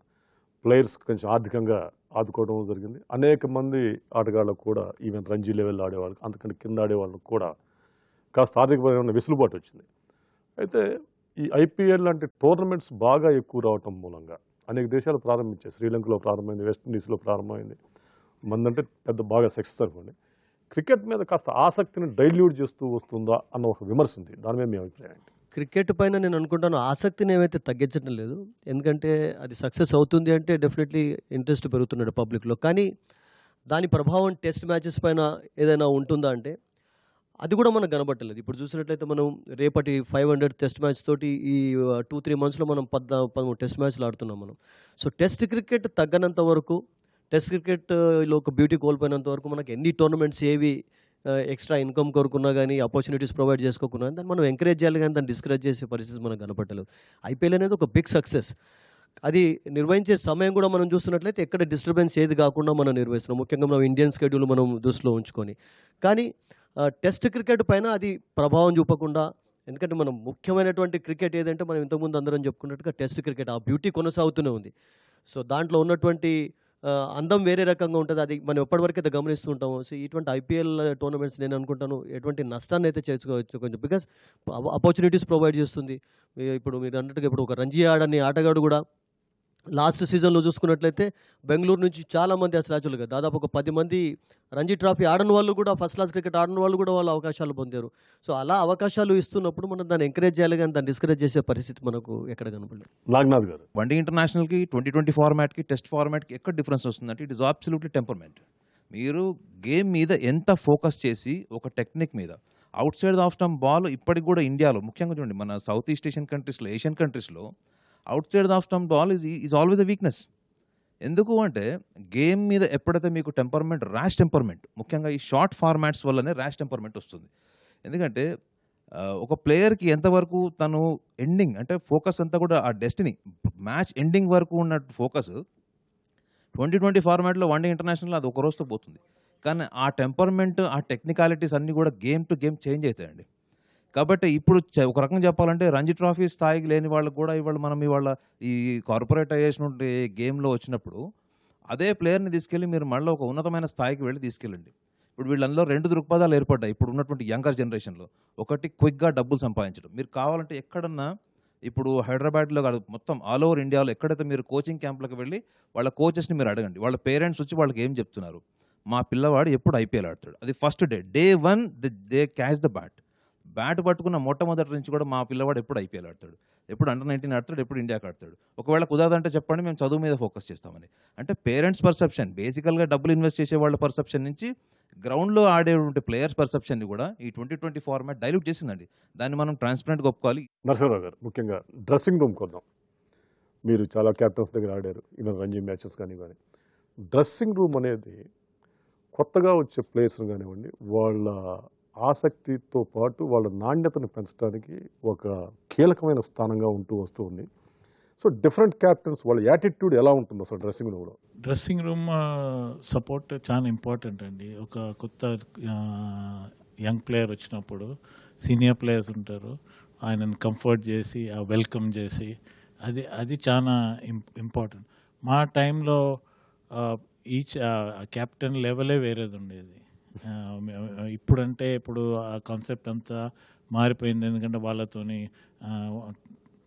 ప్లేయర్స్ కొంచెం ఆర్థికంగా ఆదుకోవడం జరిగింది. అనేక మంది ఆటగాళ్ళకు కూడా, ఈవెన్ రంజీ లెవెల్ ఆడేవాళ్ళకి, అంతకంటే కింద ఆడేవాళ్ళకు కూడా కాస్త ఆర్థికపరమైన వెసులుబాటు వచ్చింది. అయితే ఈ ఐపీఎల్ లాంటి టోర్నమెంట్స్ బాగా ఎక్కువ రావటం మూలంగా అనేక దేశాలు ప్రారంభించాయి. శ్రీలంకలో ప్రారంభమైంది, వెస్టిండీస్లో ప్రారంభమైంది, మందంటే పెద్ద బాగా సక్సెస్ అనుకోండి. క్రికెట్ మీద కాస్త ఆసక్తిని డైల్యూట్ చేస్తూ వస్తుందా అన్న ఒక విమర్శ ఉంది. దాని మీద మీ అభిప్రాయం ఏంటి? క్రికెట్ పైన నేను అనుకుంటాను ఆసక్తిని ఏమైతే తగ్గించడం లేదు. ఎందుకంటే అది సక్సెస్ అవుతుంది అంటే డెఫినెట్లీ ఇంట్రెస్ట్ పెరుగుతున్నాడు పబ్లిక్లో. కానీ దాని ప్రభావం టెస్ట్ మ్యాచెస్ పైన ఏదైనా ఉంటుందా అంటే అది కూడా మనకు కనబట్టలేదు. ఇప్పుడు చూసినట్లయితే మనం రేపటి 500 టెస్ట్ మ్యాచ్ తోటి ఈ 2-3 మంత్స్లో మనం 13 టెస్ట్ మ్యాచ్లు ఆడుతున్నాం మనం. సో టెస్ట్ క్రికెట్ తగ్గనంత వరకు, టెస్ట్ క్రికెట్లో ఒక బ్యూటీ కోల్పోయినంత వరకు మనకి ఎన్ని టోర్నమెంట్స్ ఏవి ఎక్స్ట్రా ఇన్కమ్ కోరుకున్నా కానీ, ఆపర్చునిటీస్ ప్రొవైడ్ చేసుకోకున్నా దాన్ని మనం ఎంకరేజ్ చేయాలి, కానీ దాన్ని డిస్కరేజ్ చేసే పరిస్థితి మనకు కనపట్టలేదు. ఐపీఎల్ అనేది ఒక బిగ్ సక్సెస్. అది నిర్వహించే సమయం కూడా మనం చూస్తున్నట్లయితే ఎక్కడ డిస్టర్బెన్స్ ఏది కాకుండా మనం నిర్వహిస్తున్నాం, ముఖ్యంగా మనం ఇండియన్ స్కెడ్యూల్ మనం దృష్టిలో ఉంచుకొని. కానీ టెస్ట్ క్రికెట్ పైన అది ప్రభావం చూపకుండా, ఎందుకంటే మనం ముఖ్యమైనటువంటి క్రికెట్ ఏదంటే మనం ఇంతకుముందు అందరం చెప్పుకున్నట్టుగా టెస్ట్ క్రికెట్, ఆ బ్యూటీ కొనసాగుతూనే ఉంది. సో దాంట్లో ఉన్నటువంటి అందం వేరే రకంగా ఉంటుంది. అది మనం ఎప్పటివరకు అయితే గమనిస్తూ ఉంటాము. సో ఇటువంటి ఐపీఎల్ టోర్నమెంట్స్ నేను అనుకుంటాను ఎటువంటి నష్టాన్ని అయితే చేసుకోవచ్చు కొంచెం, బికాస్ ఆపర్చునిటీస్ ప్రొవైడ్ చేస్తుంది. ఇప్పుడు మీరు అన్నట్టుగా ఇప్పుడు ఒక రంజీ ఆడని ఆటగాడు కూడా లాస్ట్ సీజన్లో చూసుకున్నట్లయితే బెంగళూరు నుంచి చాలామంది అసలు యాక్చువల్గా దాదాపు ఒక 10 మంది రంజీ ట్రాఫీ ఆడని వాళ్ళు కూడా, ఫస్ట్ క్లాస్ క్రికెట్ ఆడని వాళ్ళు కూడా వాళ్ళు అవకాశాలు పొందారు. సో అలా అవకాశాలు ఇస్తున్నప్పుడు మనం దాన్ని ఎంకరేజ్ చేయాలి, కానీ దాన్ని డిస్కరేజ్ చేసే పరిస్థితి మనకు ఎక్కడ కనపడలేదు. నాగనాథ్ గారు, వన్డే ఇంటర్నేషనల్కి 2020 ఫార్మాట్కి టెస్ట్ ఫార్మాట్కి ఎక్కడ డిఫరెన్స్ వస్తుందంటే ఇట్ ఈస్ అబ్సల్యూట్లీ టెంపర్మెంట్. మీరు గేమ్ మీద ఎంత ఫోకస్ చేసి ఒక టెక్నిక్ మీద out side off stump ball ఇప్పటికి కూడా ఇండియాలో ముఖ్యంగా చూడండి, మన సౌత్ ఈస్ట్ ఏషియన్ కంట్రీస్లో, ఏషియన్ కంట్రీస్లో out side off stump ball is always a weakness. ఎందుకు అంటే గేమ్ మీద ఎప్పుడైతే మీకు టెంపర్మెంట్, ర్యాష్ టెంపర్మెంట్, ముఖ్యంగా ఈ షార్ట్ ఫార్మాట్స్ వల్లనే ర్యాష్ టెంపర్మెంట్ వస్తుంది. ఎందుకంటే ఒక ప్లేయర్కి ఎంతవరకు తను ఎండింగ్ అంటే ఫోకస్ అంతా కూడా ఆ డెస్టినీ మ్యాచ్ ఎండింగ్ వరకు ఉన్న ఫోకస్ 2020 ఫార్మాట్లో వన్డే ఇంటర్నేషనల్ అది ఒక రోజుతో పోతుంది. కానీ ఆ టెంపర్మెంట్, ఆ టెక్నికాలిటీస్ అన్నీ కూడా గేమ్ టు గేమ్ చేంజ్ అవుతాయండి. కాబట్టి ఇప్పుడు ఒక రకంగా చెప్పాలంటే రంజీ ట్రాఫీ స్థాయికి లేని వాళ్ళకు కూడా ఇవాళ ఈ కార్పొరేటైజేషన్ గేమ్లో వచ్చినప్పుడు అదే ప్లేయర్ని తీసుకెళ్ళి మీరు మళ్ళీ ఒక ఉన్నతమైన స్థాయికి వెళ్ళి తీసుకెళ్ళండి. ఇప్పుడు వీళ్ళందరూ 2 దృక్పథాలు ఏర్పడ్డాయి ఇప్పుడు ఉన్నటువంటి యంగర్ జనరేషన్లో. ఒకటి క్విక్గా డబ్బులు సంపాదించడం. మీరు కావాలంటే ఎక్కడన్నా ఇప్పుడు హైదరాబాద్లో కాదు, మొత్తం ఆల్ ఓవర్ ఇండియాలో ఎక్కడైతే మీరు కోచింగ్ క్యాంప్లకు వెళ్ళి వాళ్ళ కోచెస్ని మీరు అడగండి, వాళ్ళ పేరెంట్స్ వచ్చి వాళ్ళకి ఏం చెప్తున్నారు, మా పిల్లవాడు ఎప్పుడు ఐపీఎల్ ఆడతాడు, అది first day 1 they catch the bat పట్టుకున్న మొట్టమొదటి నుంచి కూడా మా పిల్లవాడు ఎప్పుడు ఐపీఎల్ ఆడతాడు, ఎప్పుడు అండర్ 19 ఆడతాడు, ఎప్పుడు ఇండియాకి ఆడతాడు, ఒకవేళ కుదరదంటే చెప్పండి మేము చదువు మీద ఫోకస్ చేస్తామని. అంటే పేరెంట్స్ పర్సెప్షన్, బేసికల్గా డబ్బులు ఇన్వెస్ట్ చేసే వాళ్ళ పర్సెప్షన్ నుంచి గ్రౌండ్లో ఆడేటువంటి ప్లేయర్స్ పర్సెప్షన్ని కూడా ఈ 2020 ఫార్మాట్ డైల్యూట్ చేసిందండి. దాన్ని మనం ట్రాన్స్పరెంట్గా ఒప్పుకోవాలి. నరసింహరావు గారు, ముఖ్యంగా డ్రెస్సింగ్ రూమ్ కొద్దాం. మీరు చాలా క్యాప్టెన్స్ దగ్గర ఆడారు, ఇలా రంజీ మ్యాచెస్ కానీ. డ్రెస్సింగ్ రూమ్ అనేది కొత్తగా వచ్చే ప్లేయర్స్ని కానివ్వండి, వాళ్ళ ఆసక్తితో పాటు వాళ్ళ నాణ్యతను పెంచడానికి ఒక కీలకమైన స్థానంగా ఉంటూ వస్తుంది. సో డిఫరెంట్ క్యాప్టెన్స్ వాళ్ళ యాటిట్యూడ్ ఎలా ఉంటుంది అసలు డ్రెస్సింగ్ రూమ్లో? డ్రెస్సింగ్ రూమ్ సపోర్ట్ చాలా ఇంపార్టెంట్ అండి. ఒక కొత్త యంగ్ ప్లేయర్ వచ్చినప్పుడు సీనియర్ ప్లేయర్స్ ఉంటారు, ఆయనను కంఫర్ట్ చేసి వెల్కమ్ చేసి అది చాలా ఇంపార్టెంట్. మా టైంలో ఈచ్ క్యాప్టెన్ లెవెలే వేరేది ఉండేది. ఇప్పుడంటే ఇప్పుడు ఆ కాన్సెప్ట్ అంతా మారిపోయింది, ఎందుకంటే వాళ్ళతోని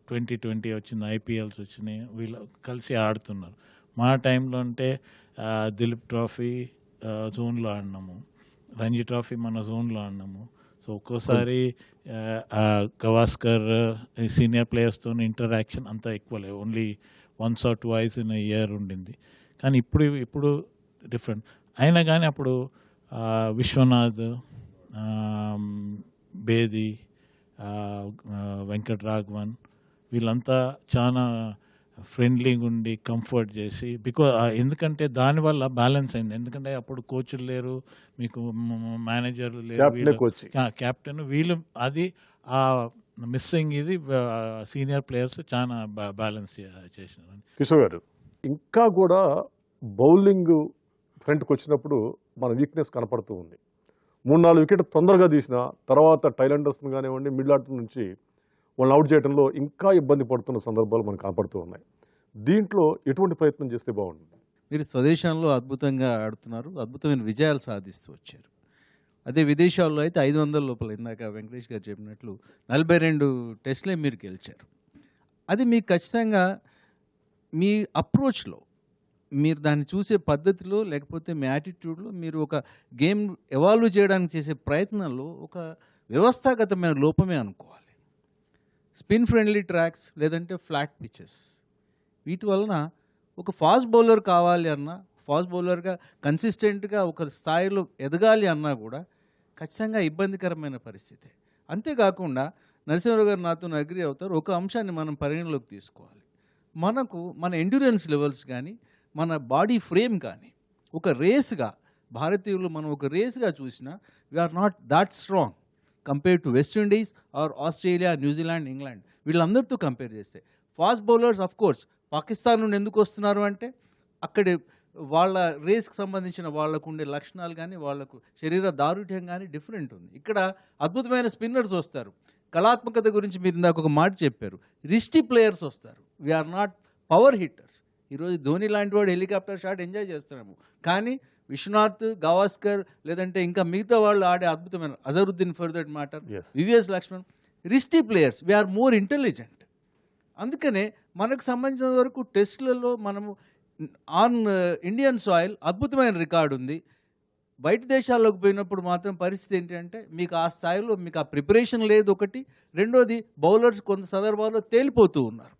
2020 వచ్చింది, ఐపీఎల్స్ వచ్చినాయి, వీళ్ళు కలిసి ఆడుతున్నారు. మా టైంలో అంటే దిలీప్ ట్రాఫీ జోన్లో ఆడినాము, రంజీ ట్రాఫీ మన జోన్లో ఆడినాము. సో ఒక్కోసారి గవాస్కర్ సీనియర్ ప్లేయర్స్తో ఇంటరాక్షన్ అంతా ఎక్కువ లేవు, only once or twice in year ఉండింది. కానీ ఇప్పుడు డిఫరెంట్ అయినా కానీ అప్పుడు విశ్వనాథ్, బేది, వెంకట్ రాఘవన్ వీళ్ళంతా చాలా ఫ్రెండ్లీగా ఉండి కంఫర్ట్ చేసి, ఎందుకంటే దానివల్ల బ్యాలెన్స్ అయింది. ఎందుకంటే అప్పుడు కోచ్లు లేరు, మీకు మేనేజర్లు లేరు, క్యాప్టెన్ వీళ్ళు, అది ఆ మిస్సింగ్ ఇది సీనియర్ ప్లేయర్స్ చాలా బ్యాలెన్స్ చేసినారు. కిషోర్ గారు, ఇంకా కూడా బౌలింగ్ ఫ్రంట్కి వచ్చినప్పుడు మన వీక్నెస్ కనపడుతూ ఉంది. 3-4 వికెట్ తొందరగా తీసిన తర్వాత టైలెండర్స్ని కానివ్వండి, మిడిల్ ఆర్డర్ నుంచి వాళ్ళని అవుట్ చేయడంలో ఇంకా ఇబ్బంది పడుతున్న సందర్భాలు మనకు కనపడుతూ ఉన్నాయి. దీంట్లో ఎటువంటి ప్రయత్నం చేస్తే బాగుంటుంది? మీరు స్వదేశంలో అద్భుతంగా ఆడుతున్నారు, అద్భుతమైన విజయాలు సాధిస్తూ వచ్చారు. అదే విదేశాల్లో అయితే 500 లోపల, ఇందాక వెంకటేష్ గారు చెప్పినట్లు 42 టెస్ట్లే మీరు గెలిచారు. అది మీకు ఖచ్చితంగా మీ అప్రోచ్లో, మీరు దాన్ని చూసే పద్ధతిలో, లేకపోతే మీ యాటిట్యూడ్లో, మీరు ఒక గేమ్ ఎవాల్వ్ చేయడానికి చేసే ప్రయత్నంలో ఒక వ్యవస్థాగతమైన లోపమే అనుకోవాలి. స్పిన్ ఫ్రెండ్లీ ట్రాక్స్ లేదంటే ఫ్లాట్ పిచెస్, వీటి వలన ఒక ఫాస్ట్ బౌలర్ కావాలి అన్నా, ఫాస్ట్ బౌలర్గా కన్సిస్టెంట్గా ఒక స్థాయిలో ఎదగాలి అన్నా కూడా ఖచ్చితంగా ఇబ్బందికరమైన పరిస్థితి. అంతేకాకుండా నరసింహరావు గారు నాతో అగ్రి అవుతారు, ఒక అంశాన్ని మనం పరిగణలోకి తీసుకోవాలి. మన ఎండ్యూరెన్స్ లెవెల్స్ కానీ, మన బాడీ ఫ్రేమ్ కానీ ఒక రేస్గా, భారతీయులు మనం ఒక రేస్గా చూసినా we're not that strong compare to West Indies or Australia, New Zealand, England, వీళ్ళందరితో కంపేర్ చేస్తే. Fast bowlers of course Pakistan నుండి ఎందుకు వస్తున్నారు అంటే అక్కడి వాళ్ళ రేస్కి సంబంధించిన వాళ్ళకు ఉండే లక్షణాలు కానీ వాళ్ళకు శరీర దారుఢ్యం కానీ డిఫరెంట్ ఉంది. ఇక్కడ అద్భుతమైన స్పిన్నర్స్ వస్తారు. కళాత్మకత గురించి మీరు ఇందాక ఒక మాట చెప్పారు. రిస్టీ ప్లేయర్స్ వస్తారు. We're not power hitters. ఈరోజు ధోని లాంటి వాడు హెలికాప్టర్ షాట్ ఎంజాయ్ చేస్తున్నాము, కానీ విశ్వనాథ్, గవాస్కర్ లేదంటే ఇంకా మిగతా వాళ్ళు ఆడే అద్భుతమైన Azharuddin for that matter, Yes. VVS Laxman, wristy players. We are more intelligent. అందుకనే మనకు సంబంధించిన వరకు టెస్ట్లలో మనము ఆన్ ఇండియన్ సాయిల్ అద్భుతమైన రికార్డు ఉంది. బయట దేశాల్లోకి పోయినప్పుడు మాత్రం పరిస్థితి ఏంటంటే మీకు ఆ స్థాయిలో మీకు ఆ ప్రిపరేషన్ లేదు ఒకటి. రెండోది బౌలర్స్ కొంత సందర్భాల్లో తేలిపోతూ ఉన్నారు.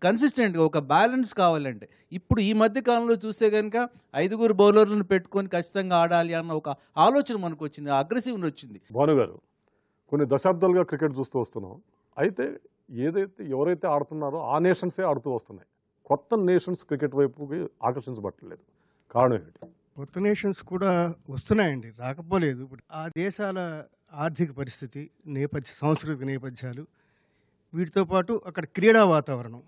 కన్సిస్టెంట్గా ఒక బ్యాలెన్స్ కావాలంటే ఇప్పుడు ఈ మధ్య కాలంలో చూస్తే కనుక 5 బౌలర్లను పెట్టుకొని ఖచ్చితంగా ఆడాలి అన్న ఒక ఆలోచన మనకు వచ్చింది, అగ్రెసివ్ వచ్చింది. భాను గారు, కొన్ని దశాబ్దాలుగా క్రికెట్ చూస్తూ వస్తున్నాం. అయితే ఎవరైతే ఆడుతున్నారో ఆ నేషన్సే ఆడుతూ వస్తున్నాయి. కొత్త నేషన్స్ క్రికెట్ వైపుకి ఆకర్షించబట్టలేదు. కారణం ఏంటి? కొత్త నేషన్స్ కూడా వస్తున్నాయండి, రాకపోలేదు. ఇప్పుడు ఆ దేశాల ఆర్థిక పరిస్థితి, సాంస్కృతిక నేపథ్యాలు, వీటితో పాటు అక్కడ క్రీడా వాతావరణం,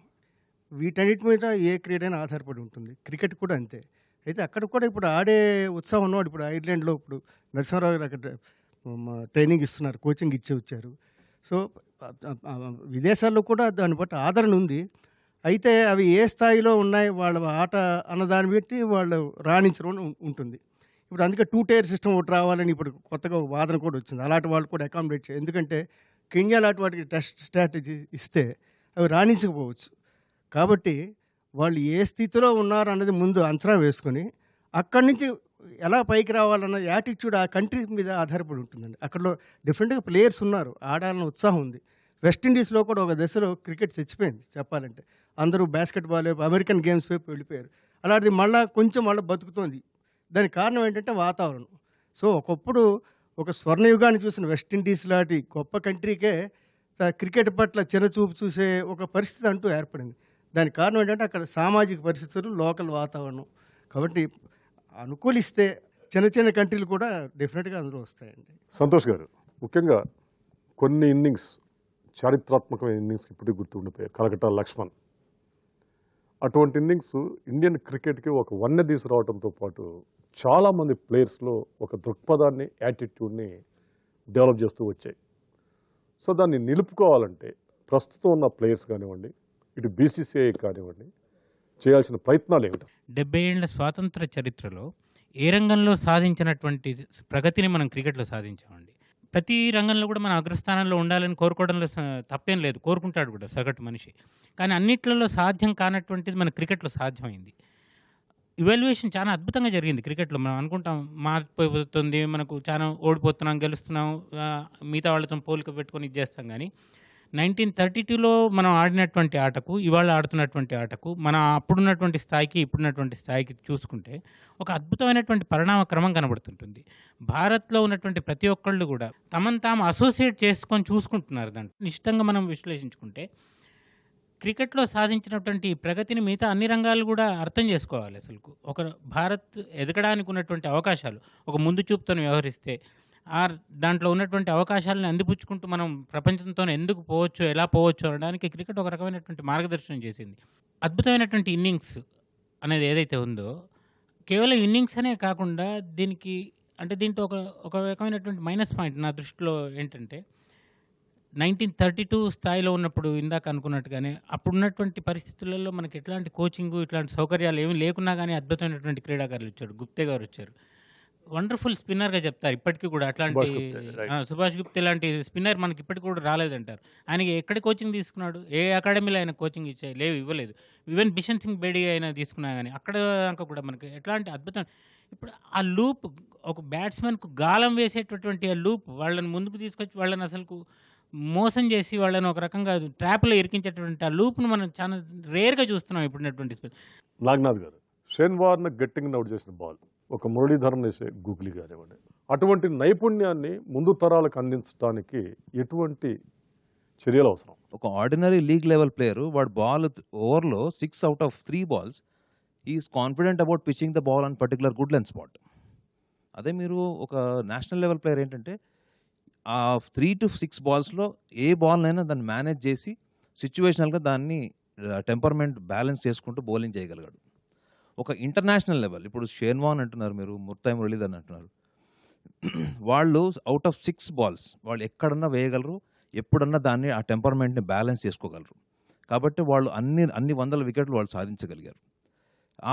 వీటన్నిటి మీద ఏ క్రీడైనా ఆధారపడి ఉంటుంది. క్రికెట్ కూడా అంతే. అయితే అక్కడ కూడా ఇప్పుడు ఆడే ఉత్సాహం ఉన్నవాడు, ఇప్పుడు ఐర్లాండ్లో ఇప్పుడు నరసింహారావు గారు అక్కడ ట్రైనింగ్ ఇస్తున్నారు, కోచింగ్ ఇచ్చి వచ్చారు. సో విదేశాల్లో కూడా దాన్ని బట్టి ఆదరణ ఉంది. అయితే అవి ఏ స్థాయిలో ఉన్నాయి వాళ్ళ ఆట అన్నదాన్ని బట్టి వాళ్ళు రాణించడం ఉంటుంది. ఇప్పుడు అందుకే 2 tier సిస్టమ్ ఒకటి రావాలని ఇప్పుడు కొత్తగా ఒక వాదన కూడా వచ్చింది. అలాంటి వాళ్ళు కూడా అకామిడేట్ చేయాలి. ఎందుకంటే కెన్యా లాంటి వాటికి టెస్ట్ స్ట్రాటజీ ఇస్తే అవి రాణించకపోవచ్చు. కాబట్టి వాళ్ళు ఏ స్థితిలో ఉన్నారు అన్నది ముందు అంచనా వేసుకొని అక్కడి నుంచి ఎలా పైకి రావాలన్న యాటిట్యూడ్ ఆ కంట్రీ మీద ఆధారపడి ఉంటుందండి. అక్కడలో డిఫరెంట్గా ప్లేయర్స్ ఉన్నారు, ఆడాలన్న ఉత్సాహం ఉంది. వెస్టిండీస్లో కూడా ఒక దశలో క్రికెట్ చచ్చిపోయింది చెప్పాలంటే. అందరూ బాస్కెట్బాల్ వైపు, అమెరికన్ గేమ్స్ వైపు వెళ్ళిపోయారు. అలాంటిది మళ్ళీ బతుకుతోంది. దానికి కారణం ఏంటంటే వాతావరణం. సో ఒకప్పుడు ఒక స్వర్ణయుగాన్ని చూసిన వెస్టిండీస్ లాంటి గొప్ప కంట్రీకే క్రికెట్ పట్ల చిరచూపు చూసే ఒక పరిస్థితి అంటూ ఏర్పడింది. దానికి కారణం ఏంటంటే అక్కడ సామాజిక పరిస్థితులు, లోకల్ వాతావరణం. కాబట్టి అనుకూలిస్తే చిన్న కంట్రీలు కూడా డెఫినెట్గా అందులో వస్తాయండి. సంతోష్ గారు, ముఖ్యంగా కొన్ని ఇన్నింగ్స్, చారిత్రాత్మకమైన ఇన్నింగ్స్ ఇప్పటికీ గుర్తుండిపోయాయి. కలకట్టా లక్ష్మణ్ అటువంటి ఇన్నింగ్స్ ఇండియన్ క్రికెట్కి ఒక వన్నె తీసుకురావడంతో పాటు చాలామంది ప్లేయర్స్లో ఒక దృక్పథాన్ని, యాటిట్యూడ్ని డెవలప్ చేస్తూ వచ్చాయి. సో దాన్ని నిలుపుకోవాలంటే ప్రస్తుతం ఉన్న ప్లేయర్స్ కానివ్వండి, ఇటు బీసీసీఐ కానివ్వండి, చేయాల్సిన ప్రయత్నాలు ఏమిటి? 70 ఏళ్ల స్వాతంత్ర చరిత్రలో ఏ రంగంలో సాధించినటువంటి ప్రగతిని మనం క్రికెట్లో సాధించామండి. ప్రతి రంగంలో కూడా మనం అగ్రస్థానంలో ఉండాలని కోరుకోవడంలో తప్పేం లేదు, కోరుకుంటాడు కూడా సగటు మనిషి. కానీ అన్నిట్లలో సాధ్యం కానటువంటిది మన క్రికెట్లో సాధ్యమైంది. ఇవాల్యుయేషన్ చాలా అద్భుతంగా జరిగింది క్రికెట్లో. మనం అనుకుంటాం మారిపోతుంది, మనకు చాలా ఓడిపోతున్నాం, గెలుస్తున్నాం, మిగతా వాళ్ళతో పోలిక పెట్టుకొని ఇది చేస్తాం. కానీ 1932లో మనం ఆడినటువంటి ఆటకు, ఇవాళ ఆడుతున్నటువంటి ఆటకు, మన అప్పుడున్నటువంటి స్థాయికి ఇప్పుడున్నటువంటి స్థాయికి చూసుకుంటే ఒక అద్భుతమైనటువంటి పరిణామ క్రమం కనబడుతుంటుంది. భారత్లో ఉన్నటువంటి ప్రతి ఒక్కళ్ళు కూడా తమను తాము అసోసియేట్ చేసుకొని చూసుకుంటున్నారు. దాంట్లో నిశ్చితంగా మనం విశ్లేషించుకుంటే క్రికెట్లో సాధించినటువంటి ప్రగతిని మిగతా అన్ని రంగాలు కూడా అర్థం చేసుకోవాలి. అసలు ఒక భారత్ ఎదగడానికి ఉన్నటువంటి అవకాశాలు ఒక ముందు చూపుతో వ్యవహరిస్తే దాంట్లో ఉన్నటువంటి అవకాశాలను అందిపుచ్చుకుంటూ మనం ప్రపంచంతో ఎందుకు పోవచ్చు, ఎలా పోవచ్చు అనడానికి క్రికెట్ ఒక రకమైనటువంటి మార్గదర్శనం చేసింది. అద్భుతమైనటువంటి ఇన్నింగ్స్ అనేది ఏదైతే ఉందో, కేవలం ఇన్నింగ్స్ అనే కాకుండా దీంట్లో ఒక రకమైనటువంటి మైనస్ పాయింట్ నా దృష్టిలో ఏంటంటే, 1932 స్థాయిలో ఉన్నప్పుడు ఇందాక అనుకున్నట్టుగానే అప్పుడున్నటువంటి పరిస్థితులలో మనకి ఎట్లాంటి కోచింగు, ఇట్లాంటి సౌకర్యాలు ఏమీ లేకున్నా కానీ అద్భుతమైనటువంటి క్రీడాకారులు వచ్చారు. గుప్తే గారు వచ్చారు, వండర్ఫుల్ స్పిన్నర్గా చెప్తారు ఇప్పటికీ కూడా. అట్లాంటి సుభాష్ గుప్తే లాంటి స్పిన్నర్ మనకి ఇప్పటికి కూడా రాలేదంటారు. ఆయనకి ఎక్కడ కోచింగ్ తీసుకున్నాడు, ఏ అకాడమీలో ఆయన కోచింగ్ ఇవ్వలేదు. ఈవెన్ బిషన్ సింగ్ బేడీ అయినా తీసుకున్నా కానీ అక్కడ దాకా కూడా మనకి ఎట్లాంటి అద్భుతం. ఇప్పుడు ఆ లూప్, ఒక బ్యాట్స్మెన్కు గాలం వేసేటటువంటి ఆ లూప్ వాళ్ళని ముందుకు తీసుకొచ్చి వాళ్ళని అసలు మోసం చేసి వాళ్ళని ఒక రకంగా ట్రాప్లో ఇరికించేటువంటి ఆ లూప్ను మనం చాలా రేర్గా చూస్తున్నాం ఇప్పుడున్నటువంటి. నాగనాథ్ గారు, షేన్ వార్న్ గట్టింగ్ అవుట్ చేసిన బాల్, ఒక మురళీధరన్ వేసే గూగ్లీ కానివ్వండి, అటువంటి నైపుణ్యాన్ని ముందు తరాలకు అందించడానికి ఎటువంటి చర్యలు అవసరం? ఒక ఆర్డినరీ లీగ్ లెవెల్ ప్లేయర్ వాడు బాల్ ఓవర్లో 6 out of 3 balls is confident about pitching the ball on particular good length spot. అదే మీరు ఒక నేషనల్ లెవెల్ ప్లేయర్ ఏంటంటే ఆ 3 to 6 balls ఏ బాల్నైనా దాన్ని మేనేజ్ చేసి సిచ్యువేషనల్గా దాన్ని టెంపర్మెంట్ బ్యాలెన్స్ చేసుకుంటూ బౌలింగ్ చేయగలిగాడు. ఒక ఇంటర్నేషనల్ లెవెల్ ఇప్పుడు షేన్వాన్ అంటున్నారు, మీరు ముర్తాయి మురళీధరన్ అంటున్నారు, వాళ్ళు అవుట్ ఆఫ్ 6 balls వాళ్ళు ఎక్కడన్నా వేయగలరు, ఎప్పుడన్నా దాన్ని ఆ టెంపర్మెంట్ని బ్యాలెన్స్ చేసుకోగలరు. కాబట్టి వాళ్ళు అన్ని వందల వికెట్లు వాళ్ళు సాధించగలిగారు.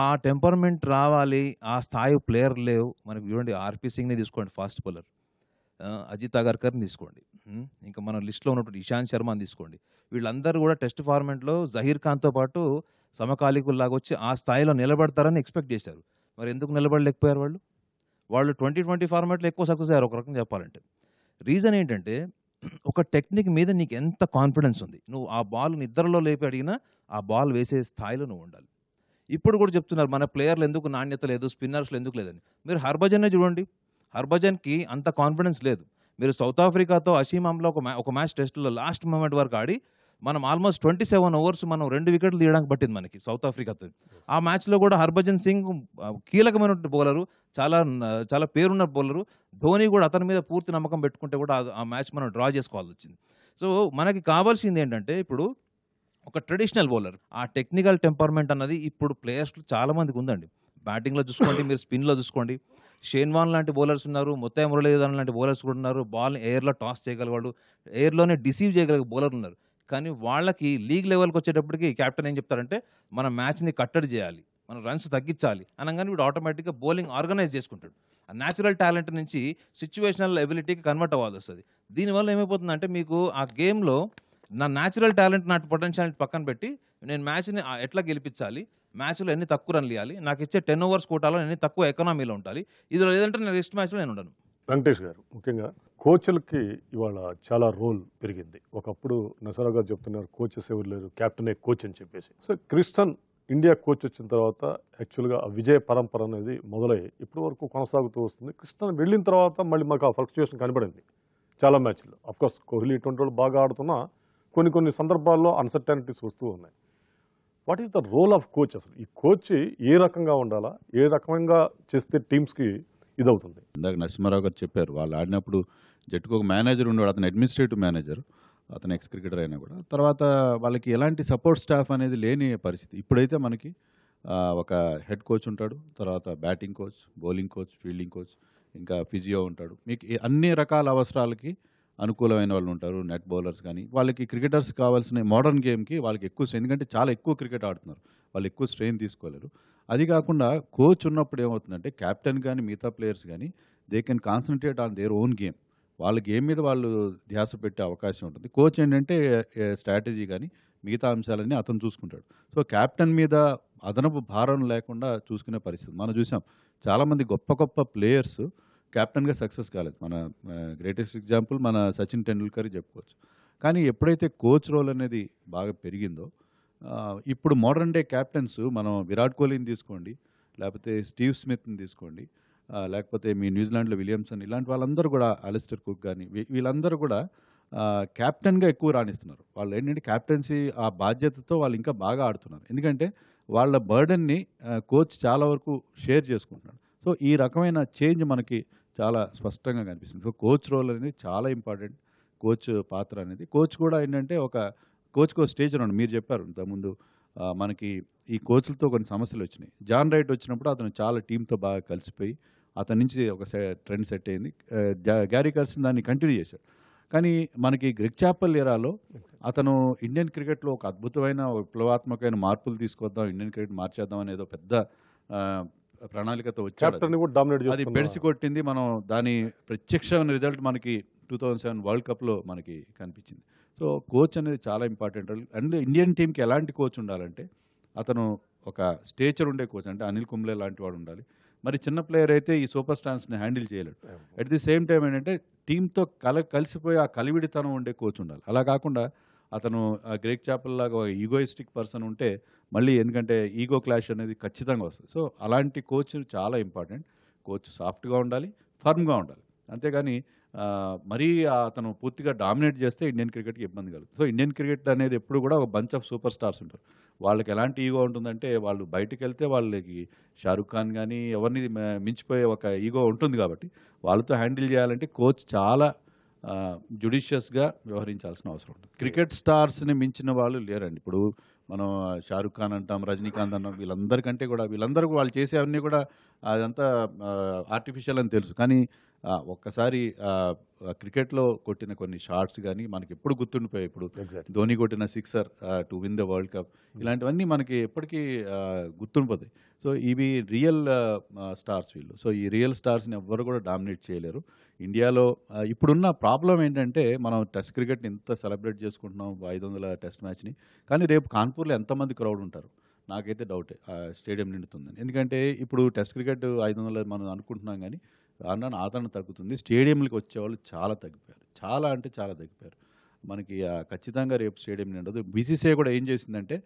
ఆ టెంపర్మెంట్ రావాలి, ఆ స్థాయి ప్లేయర్ లేవు. మనకు చూడండి, ఆర్పీ సింగ్ని తీసుకోండి, ఫాస్ట్ బౌలర్, అజిత్ అగర్కర్ని తీసుకోండి, ఇంకా మన లిస్ట్లో ఉన్నటువంటి ఇషాంత్ శర్మని తీసుకోండి. వీళ్ళందరూ కూడా టెస్ట్ ఫార్మాట్లో జహీర్ ఖాన్తో పాటు సమకాలీకుల్లాగా వచ్చి ఆ స్థాయిలో నిలబడతారని ఎక్స్పెక్ట్ చేశారు. మరి ఎందుకు నిలబడలేకపోయారు వాళ్ళు? వాళ్ళు 2020 ఫార్మాట్లో ఎక్కువ సక్సెస్ అయ్యారు ఒక రకంగా చెప్పాలంటే. రీజన్ ఏంటంటే, ఒక టెక్నిక్ మీద నీకు ఎంత కాన్ఫిడెన్స్ ఉంది, నువ్వు ఆ బాల్ నిద్రలో లేపి అడిగినా ఆ బాల్ వేసే స్థాయిలో నువ్వు ఉండాలి. ఇప్పుడు కూడా చెప్తున్నారు మన ప్లేయర్లు ఎందుకు నాణ్యత లేదు, స్పిన్నర్స్లో ఎందుకు లేదని. మీరు హర్భజన్నే చూడండి, హర్భజన్కి అంత కాన్ఫిడెన్స్ లేదు. మీరు సౌత్ ఆఫ్రికాతో అషీమ్ అమ్లా ఒక మ్యాచ్ టెస్ట్లో లాస్ట్ మూమెంట్ వరకు ఆడి మనం ఆల్మోస్ట్ 27 overs మనం 2 వికెట్లు తీయడానికి పట్టింది మనకి సౌత్ ఆఫ్రికాతో. ఆ మ్యాచ్లో కూడా హర్భజన్ సింగ్ కీలకమైనటువంటి బౌలరు, చాలా పేరున్న బౌలరు. ధోని కూడా అతని మీద పూర్తి నమ్మకం పెట్టుకుంటే కూడా ఆ మ్యాచ్ మనం డ్రా చేసుకోవాల్సి వచ్చింది. సో మనకి కావాల్సింది ఏంటంటే, ఇప్పుడు ఒక ట్రెడిషనల్ బౌలర్, ఆ టెక్నికల్ టెంపర్మెంట్ అన్నది ఇప్పుడు ప్లేయర్స్లో చాలామందికి ఉందండి. బ్యాటింగ్లో చూసుకోండి, మీరు స్పిన్లో చూసుకోండి, షేన్వాన్ లాంటి బౌలర్స్ ఉన్నారు, ముత్తయ్య మురళీధరన్ లాంటి బౌలర్స్ కూడా ఉన్నారు. బాల్ని ఎయిర్లో టాస్ చేయగలవాడు, ఎయిర్లోనే డిసీవ్ చేయగలిగే బౌలర్ ఉన్నారు. కానీ వాళ్ళకి లీగ్ లెవెల్కి వచ్చేటప్పటికి కెప్టెన్ ఏం చెప్తారంటే, మన మ్యాచ్ని కట్టడి చేయాలి, మన రన్స్ తగ్గించాలి అనగానే వీడు ఆటోమేటిక్గా బౌలింగ్ ఆర్గనైజ్ చేసుకుంటాడు. ఆ న్యాచురల్ టాలెంట్ నుంచి సిచ్యువేషనల్ ఎబిలిటీకి కన్వర్ట్ అవ్వాల్సి వస్తుంది. దీనివల్ల ఏమైపోతుందంటే, మీకు ఆ గేమ్లో నా న్యాచురల్ టాలెంట్, నా పొటెన్షియాలిటీ పక్కన పెట్టి నేను మ్యాచ్ని ఎట్లా గెలిపించాలి, మ్యాచ్లో ఎన్ని తక్కువ రన్లు ఇవ్వాలి, నాకు ఇచ్చే 10 overs కోటాలో ఎన్ని తక్కువ ఎకనామీలో ఉండాలి, ఇది లేదంటే నేను నెక్స్ట్ మ్యాచ్లో నేను ఉండను. వెంకటేష్ గారు, ముఖ్యంగా కోచ్లకి ఇవాళ చాలా రోల్ పెరిగింది. ఒకప్పుడు నసరా గారు చెప్తున్నారు కోచెస్ ఎవరు లేరు, క్యాప్టెనే కోచ్ అని చెప్పేసి. సో క్రిస్టన్ ఇండియా కోచ్ వచ్చిన తర్వాత యాక్చువల్గా ఆ విజయ పరంపర అనేది మొదలై ఇప్పటి వరకు కొనసాగుతూ వస్తుంది. క్రిస్టన్ వెళ్ళిన తర్వాత మళ్ళీ మాకు ఆ ఫ్లక్చుయేషన్ కనబడింది చాలా మ్యాచ్లో. అఫ్కోర్స్ కోహ్లీ ఇటువంటి వాళ్ళు బాగా ఆడుతున్నా కొన్ని సందర్భాల్లో అన్సర్టానిటీస్ వస్తూ ఉన్నాయి. What is the role of coach? అసలు ఈ కోచ్ ఏ రకంగా ఉండాలా, ఏ రకంగా చేస్తే టీమ్స్కి ఇదవుతుంది? ఇందాక నరసింహారావు గారు చెప్పారు, వాళ్ళు ఆడినప్పుడు జట్టుకు ఒక మేనేజర్ ఉండేవాడు, అతను అడ్మినిస్ట్రేటివ్ మేనేజర్, అతను ఎక్స్ క్రికెటర్ అయినా కూడా. తర్వాత వాళ్ళకి ఎలాంటి సపోర్ట్ స్టాఫ్ అనేది లేని పరిస్థితి. ఇప్పుడైతే మనకి ఒక హెడ్ కోచ్ ఉంటాడు, తర్వాత batting coach, bowling coach, fielding coach, ఇంకా ఫిజియో ఉంటాడు. మీకు అన్ని రకాల అవసరాలకి అనుకూలమైన వాళ్ళు ఉంటారు. నెట్ బౌలర్స్ కానీ, వాళ్ళకి క్రికెటర్స్ కావాల్సిన మోడర్న్ గేమ్కి వాళ్ళకి ఎక్కువ స్ట్రెయిన్, ఎందుకంటే చాలా ఎక్కువ క్రికెట్ ఆడుతున్నారు, వాళ్ళు ఎక్కువ స్ట్రెయిన్ తీసుకోలేరు. అది కాకుండా కోచ్ ఉన్నప్పుడు ఏమవుతుందంటే, క్యాప్టెన్ కానీ మిగతా ప్లేయర్స్ కానీ they can concentrate on their own game. వాళ్ళ గేమ్ మీద వాళ్ళు ధ్యాస పెట్టే అవకాశం ఉంటుంది. కోచ్ ఏంటంటే స్ట్రాటజీ కానీ మిగతా అంశాలన్నీ అతను చూసుకుంటాడు. సో క్యాప్టెన్ మీద అదనపు భారం లేకుండా చూసుకునే పరిస్థితి మనం చూసాం. చాలామంది గొప్ప ప్లేయర్స్ క్యాప్టెన్గా సక్సెస్ కాలేదు. మన గ్రేటెస్ట్ ఎగ్జాంపుల్ మన సచిన్ టెండూల్కర్ చెప్పుకోవచ్చు. కానీ ఎప్పుడైతే కోచ్ రోల్ అనేది బాగా పెరిగిందో, ఇప్పుడు మోడర్న్ డే క్యాప్టెన్స్ మనం విరాట్ కోహ్లీని తీసుకోండి, లేకపోతే స్టీవ్ స్మిత్ని తీసుకోండి, లేకపోతే మీ న్యూజిలాండ్లో విలియమ్సన్, ఇలాంటి వాళ్ళందరూ కూడా, అలిస్టర్ కుక్ కానీ, వీళ్ళందరూ కూడా క్యాప్టెన్గా ఎక్కువ రాణిస్తున్నారు. వాళ్ళు ఏంటంటే క్యాప్టెన్సీ ఆ బాధ్యతతో వాళ్ళు ఇంకా బాగా ఆడుతున్నారు. ఎందుకంటే వాళ్ళ బర్డన్ని కోచ్ చాలా వరకు షేర్ చేసుకుంటున్నాడు. సో ఈ రకమైన చేంజ్ మనకి చాలా స్పష్టంగా కనిపిస్తుంది. సో కోచ్ రోల్ అనేది చాలా ఇంపార్టెంట్. కోచ్ పాత్ర అనేది, కోచ్ కూడా ఏంటంటే కోచ్కి ఒక స్టేజ్ ఉన్నాడు. మీరు చెప్పారు ఇంతకుముందు, మనకి ఈ కోచ్లతో కొన్ని సమస్యలు వచ్చినాయి. జాన్ రైట్ వచ్చినప్పుడు అతను చాలా టీంతో బాగా కలిసిపోయి అతని నుంచి ఒక ట్రెండ్ సెట్ అయింది. గ్యారీ కర్సన్ దాన్ని కంటిన్యూ చేశాడు. కానీ మనకి గ్రెగ్ చాపెల్ ఎరాలో అతను ఇండియన్ క్రికెట్లో ఒక అద్భుతమైన విప్లవాత్మకమైన మార్పులు తీసుకొద్దాం, ఇండియన్ క్రికెట్ మార్చేద్దాం అనేదో పెద్ద ప్రణాళికతో వచ్చాడు. అది పెడిసి కొట్టింది. మనం దాని ప్రత్యక్షమైన రిజల్ట్ మనకి 2007 వరల్డ్ కప్లో మనకి కనిపించింది. సో కోచ్ అనేది చాలా ఇంపార్టెంట్. అండ్ ఇండియన్ టీంకి ఎలాంటి కోచ్ ఉండాలంటే, అతను ఒక స్టేచర్ ఉండే కోచ్, అంటే అనిల్ కుంబ్లే లాంటి వాడు ఉండాలి. మరి చిన్న ప్లేయర్ అయితే ఈ సూపర్ స్టార్స్ని హ్యాండిల్ చేయలేడు. అట్ ది సేమ్ టైం ఏంటంటే టీంతో కలిసిపోయి ఆ కలివిడితనం ఉండే కోచ్ ఉండాలి. అలా కాకుండా అతను గ్రేగ్ చాపెల్ లాగా ఈగోయిస్టిక్ పర్సన్ ఉంటే మళ్ళీ, ఎందుకంటే ఈగో క్లాష్ అనేది ఖచ్చితంగా వస్తుంది. సో అలాంటి కోచ్ చాలా ఇంపార్టెంట్. కోచ్ సాఫ్ట్గా ఉండాలి, ఫర్మ్గా ఉండాలి. అంతేగాని మరీ అతను పూర్తిగా డామినేట్ చేస్తే ఇండియన్ క్రికెట్కి ఇబ్బంది కలుగుతుంది. సో ఇండియన్ క్రికెట్ అనేది ఎప్పుడు కూడా ఒక బంచ్ ఆఫ్ సూపర్ స్టార్స్ ఉంటారు. వాళ్ళకి ఎలాంటి ఈగో ఉంటుందంటే, వాళ్ళు బయటకు వెళ్తే వాళ్ళకి షారుఖ్ ఖాన్ కానీ ఎవరిని మించిపోయే ఒక ఈగో ఉంటుంది. కాబట్టి వాళ్ళతో హ్యాండిల్ చేయాలంటే కోచ్ చాలా జుడిషియస్గా వ్యవహరించాల్సిన అవసరం ఉంటుంది. క్రికెట్ స్టార్స్ని మించిన వాళ్ళు లేరండి. ఇప్పుడు మనం షారుఖ్ ఖాన్ అంటాం, రజనీకాంత్ అంటాం, వీళ్ళందరికంటే కూడా వీళ్ళందరూ వాళ్ళు చేసేవన్నీ కూడా అదంతా ఆర్టిఫిషియల్ అని తెలుసు. కానీ ఒక్కసారి క్రికెట్లో కొట్టిన కొన్ని షాట్స్ కానీ మనకి ఎప్పుడు గుర్తుండిపోయాయి. ఇప్పుడు ఎగ్జాక్ట్. ధోని కొట్టిన sixer to win the world cup, ఇలాంటివన్నీ మనకి ఎప్పటికీ గుర్తుండిపోతాయి. సో ఇవి రియల్ స్టార్స్ వీళ్ళు. సో ఈ రియల్ స్టార్స్ని ఎవ్వరు కూడా డామినేట్ చేయలేరు. ఇండియాలో ఇప్పుడున్న ప్రాబ్లం ఏంటంటే, మనం టెస్ట్ క్రికెట్ని ఎంత సెలబ్రేట్ చేసుకుంటున్నాం 500 టెస్ట్ మ్యాచ్ని, కానీ రేపు కాన్పూర్లో ఎంతమంది క్రౌడ్ ఉంటారు నాకైతే డౌటే. స్టేడియం నిండుతుందని. ఎందుకంటే ఇప్పుడు టెస్ట్ క్రికెట్ 500 మనం అనుకుంటున్నాం, కానీ రాను ఆదరణ తగ్గుతుంది. స్టేడియంలకు వచ్చేవాళ్ళు చాలా తగ్గిపోయారు, చాలా అంటే చాలా తగ్గిపోయారు. మనకి ఖచ్చితంగా రేపు స్టేడియం నిండదు. బీసీసీఐ కూడా ఏం చేసిందంటే,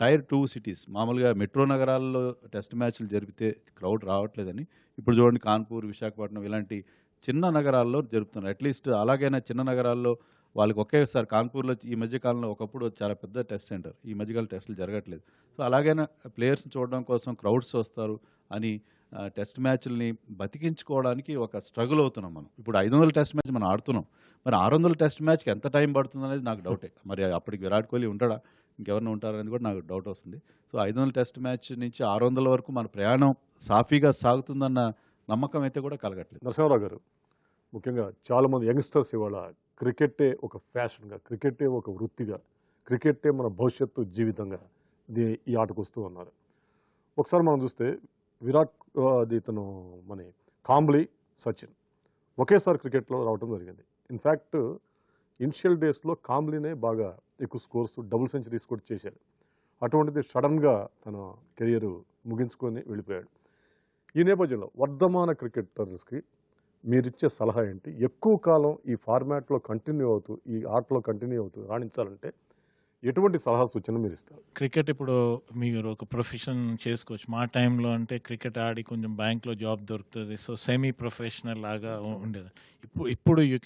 టైర్ 2 సిటీస్, మామూలుగా మెట్రో నగరాల్లో టెస్ట్ మ్యాచ్లు జరిపితే క్రౌడ్ రావట్లేదని, ఇప్పుడు చూడండి కాన్పూర్, విశాఖపట్నం ఇలాంటి చిన్న నగరాల్లో జరుపుతున్నారు. అట్లీస్ట్ అలాగైనా చిన్న నగరాల్లో వాళ్ళకి ఒకేసారి, కాన్పూర్లో ఈ మధ్యకాలంలో ఒకప్పుడు చాలా పెద్ద టెస్ట్ సెంటర్, ఈ మధ్యకాలం టెస్టులు జరగట్లేదు. సో అలాగైనా ప్లేయర్స్ని చూడడం కోసం క్రౌడ్స్ వస్తారు అని టెస్ట్ మ్యాచ్ల్ని బతికించుకోవడానికి ఒక స్ట్రగుల్ అవుతున్నాం మనం. ఇప్పుడు 500 టెస్ట్ మ్యాచ్ మనం ఆడుతున్నాం, మరి 600 టెస్ట్ మ్యాచ్కి ఎంత టైం పడుతుంది అనేది నాకు డౌటే. మరి అప్పటికి విరాట్ కోహ్లీ ఉంటాడా, ఇంకెవరైనా ఉంటారనేది కూడా నాకు డౌట్ వస్తుంది. సో 500 టెస్ట్ మ్యాచ్ నుంచి 600 వరకు మన ప్రయాణం సాఫీగా సాగుతుందన్న నమ్మకం అయితే కూడా కలగట్లేదు. నరసింహారావు గారు, ముఖ్యంగా చాలామంది యంగ్స్టర్స్ ఇవాళ క్రికెట్టే ఒక ఫ్యాషన్గా, క్రికెట్టే ఒక వృత్తిగా, క్రికెట్టే మన భవిష్యత్తు జీవితంగా ఈ ఆటకు వస్తూ ఉన్నారు. ఒకసారి మనం చూస్తే విరాట్ ఇతను మన కాంబ్లీ, సచిన్ ఒకేసారి క్రికెట్లో రావడం జరిగింది. ఇన్ఫ్యాక్ట్ ఇనిషియల్ డేస్లో కాంబ్లీనే బాగా ఎక్కువ స్కోర్స్, డబుల్ సెంచరీస్ కూడా చేశాడు. అటువంటిది సడన్గా తన కెరియర్ ముగించుకొని వెళ్ళిపోయాడు. ఈ నేపథ్యంలో వర్ధమాన క్రికెటర్స్కి మీరిచ్చే సలహా ఏంటి? ఎక్కువ కాలం ఈ ఫార్మాట్లో కంటిన్యూ అవుతూ, ఈ ఆటలో కంటిన్యూ అవుతూ రాణించాలంటే ఎటువంటి సలహా సూచన మీరు ఇస్తారు? క్రికెట్ ఇప్పుడు మీరు ఒక ప్రొఫెషన్ చేసుకోవచ్చు. మా టైంలో అంటే క్రికెట్ ఆడి కొంచెం బ్యాంక్లో జాబ్ దొరుకుతుంది, సో సెమీ ప్రొఫెషనల్ లాగా ఉండేది. ఇప్పుడు you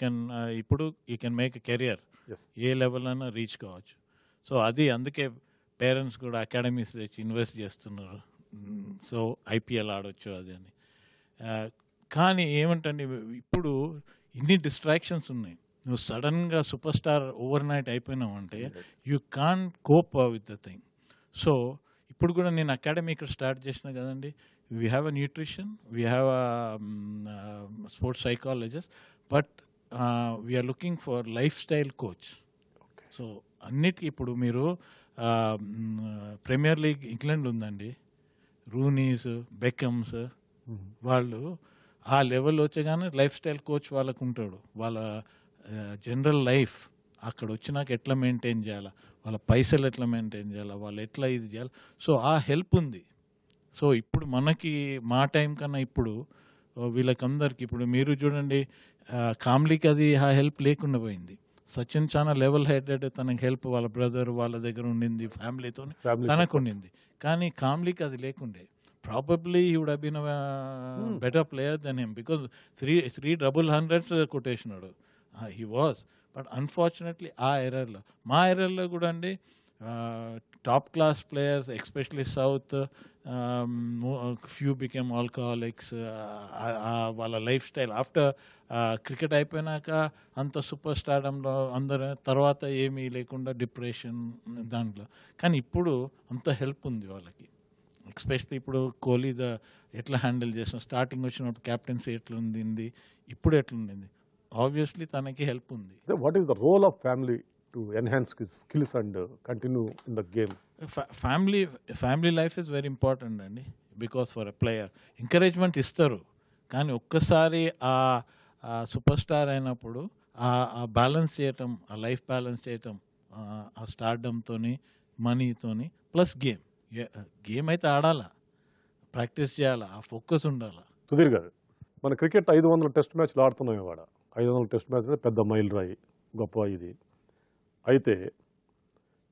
can make a career, yes. ఏ లెవెల్ అయినా రీచ్ కావచ్చు. సో అది అందుకే పేరెంట్స్ కూడా అకాడమీస్ తెచ్చి ఇన్వెస్ట్ చేస్తున్నారు. సో ఐపీఎల్ ఆడొచ్చు అది అని. కానీ ఏమంటండి, ఇప్పుడు ఇన్ని డిస్ట్రాక్షన్స్ ఉన్నాయి. నువ్వు సడన్గా సూపర్ స్టార్ ఓవర్ నైట్ అయిపోయినావు అంటే you can cope with the thing. So ఇప్పుడు కూడా నేను అకాడమీ ఇక్కడ స్టార్ట్ చేసిన కదండి. We have a nutrition, we have a sports psychologist, but we're looking for lifestyle coach. So అన్నిటికీ ఇప్పుడు మీరు ప్రీమియర్ లీగ్ ఇంగ్లాండ్ ఉందండి, రూనీస్, బెకమ్స్, వాళ్ళు ఆ లెవెల్ వచ్చేగానే లైఫ్ స్టైల్ కోచ్ వాళ్ళకు ఉంటాడు. వాళ్ళ జనరల్ లైఫ్ అక్కడ వచ్చినాక ఎట్లా మెయింటైన్ చేయాలా, వాళ్ళ పైసలు ఎట్లా మెయింటైన్ చేయాలా, వాళ్ళు ఎట్లా ఇది చేయాలి. సో ఆ హెల్ప్ ఉంది. సో ఇప్పుడు మనకి మా టైం కన్నా ఇప్పుడు వీళ్ళకందరికి, ఇప్పుడు మీరు చూడండి కామ్లీకి అది ఆ హెల్ప్ లేకుండా పోయింది. సచిన్ చాలా లెవెల్ హెడెడ్, తనకి హెల్ప్ వాళ్ళ బ్రదర్ వాళ్ళ దగ్గర ఉండింది, ఫ్యామిలీతో తనకు ఉండింది. కానీ కామ్లీకి అది లేకుండే. Probably he would have been a better player than him, because three double hundreds కొట్టేసినాడు. He was, but unfortunately ఆ ఎర్రర్లో, మా ఎర్రర్లో కూడా అండి top class players especially south, few became alcoholics. వాళ్ళ లైఫ్ స్టైల్ ఆఫ్టర్ క్రికెట్ అయిపోయినాక అంత సూపర్ స్టార్డంలో అందరూ తర్వాత ఏమీ లేకుండా డిప్రెషన్ దాంట్లో. కానీ ఇప్పుడు అంత హెల్ప్ ఉంది వాళ్ళకి. ఎస్పెషల్లీ ఇప్పుడు కోహ్లీ ఎట్లా హ్యాండిల్ చేస్తాం, స్టార్టింగ్ వచ్చినప్పుడు క్యాప్టెన్సీ ఎట్లుంది, ఇప్పుడు ఎట్లుండింది, ఆబ్వియస్లీ తనకి హెల్ప్ ఉంది. What is the role of family to enhance skills and continue in the game? Family life is very important అండి, because for a player encouragement ఇస్తారు. కానీ ఒక్కసారి ఆ సూపర్ స్టార్ అయినప్పుడు ఆ బ్యాలెన్స్ చేయటం, ఆ లైఫ్ బ్యాలెన్స్ చేయటం, ఆ స్టార్డమ్తోని, మనీతోని, ప్లస్ గేమ్ అయితే ఆడాలా, ప్రాక్టీస్ చేయాలా, ఆ ఫోకస్ ఉండాలా. సుధీర్ గారు, మన క్రికెట్ 500 టెస్ట్ మ్యాచ్లు ఆడుతున్నాం ఇవాడ. 500 టెస్ట్ మ్యాచ్ పెద్ద మైల్ రాయి, గొప్ప ఇది. అయితే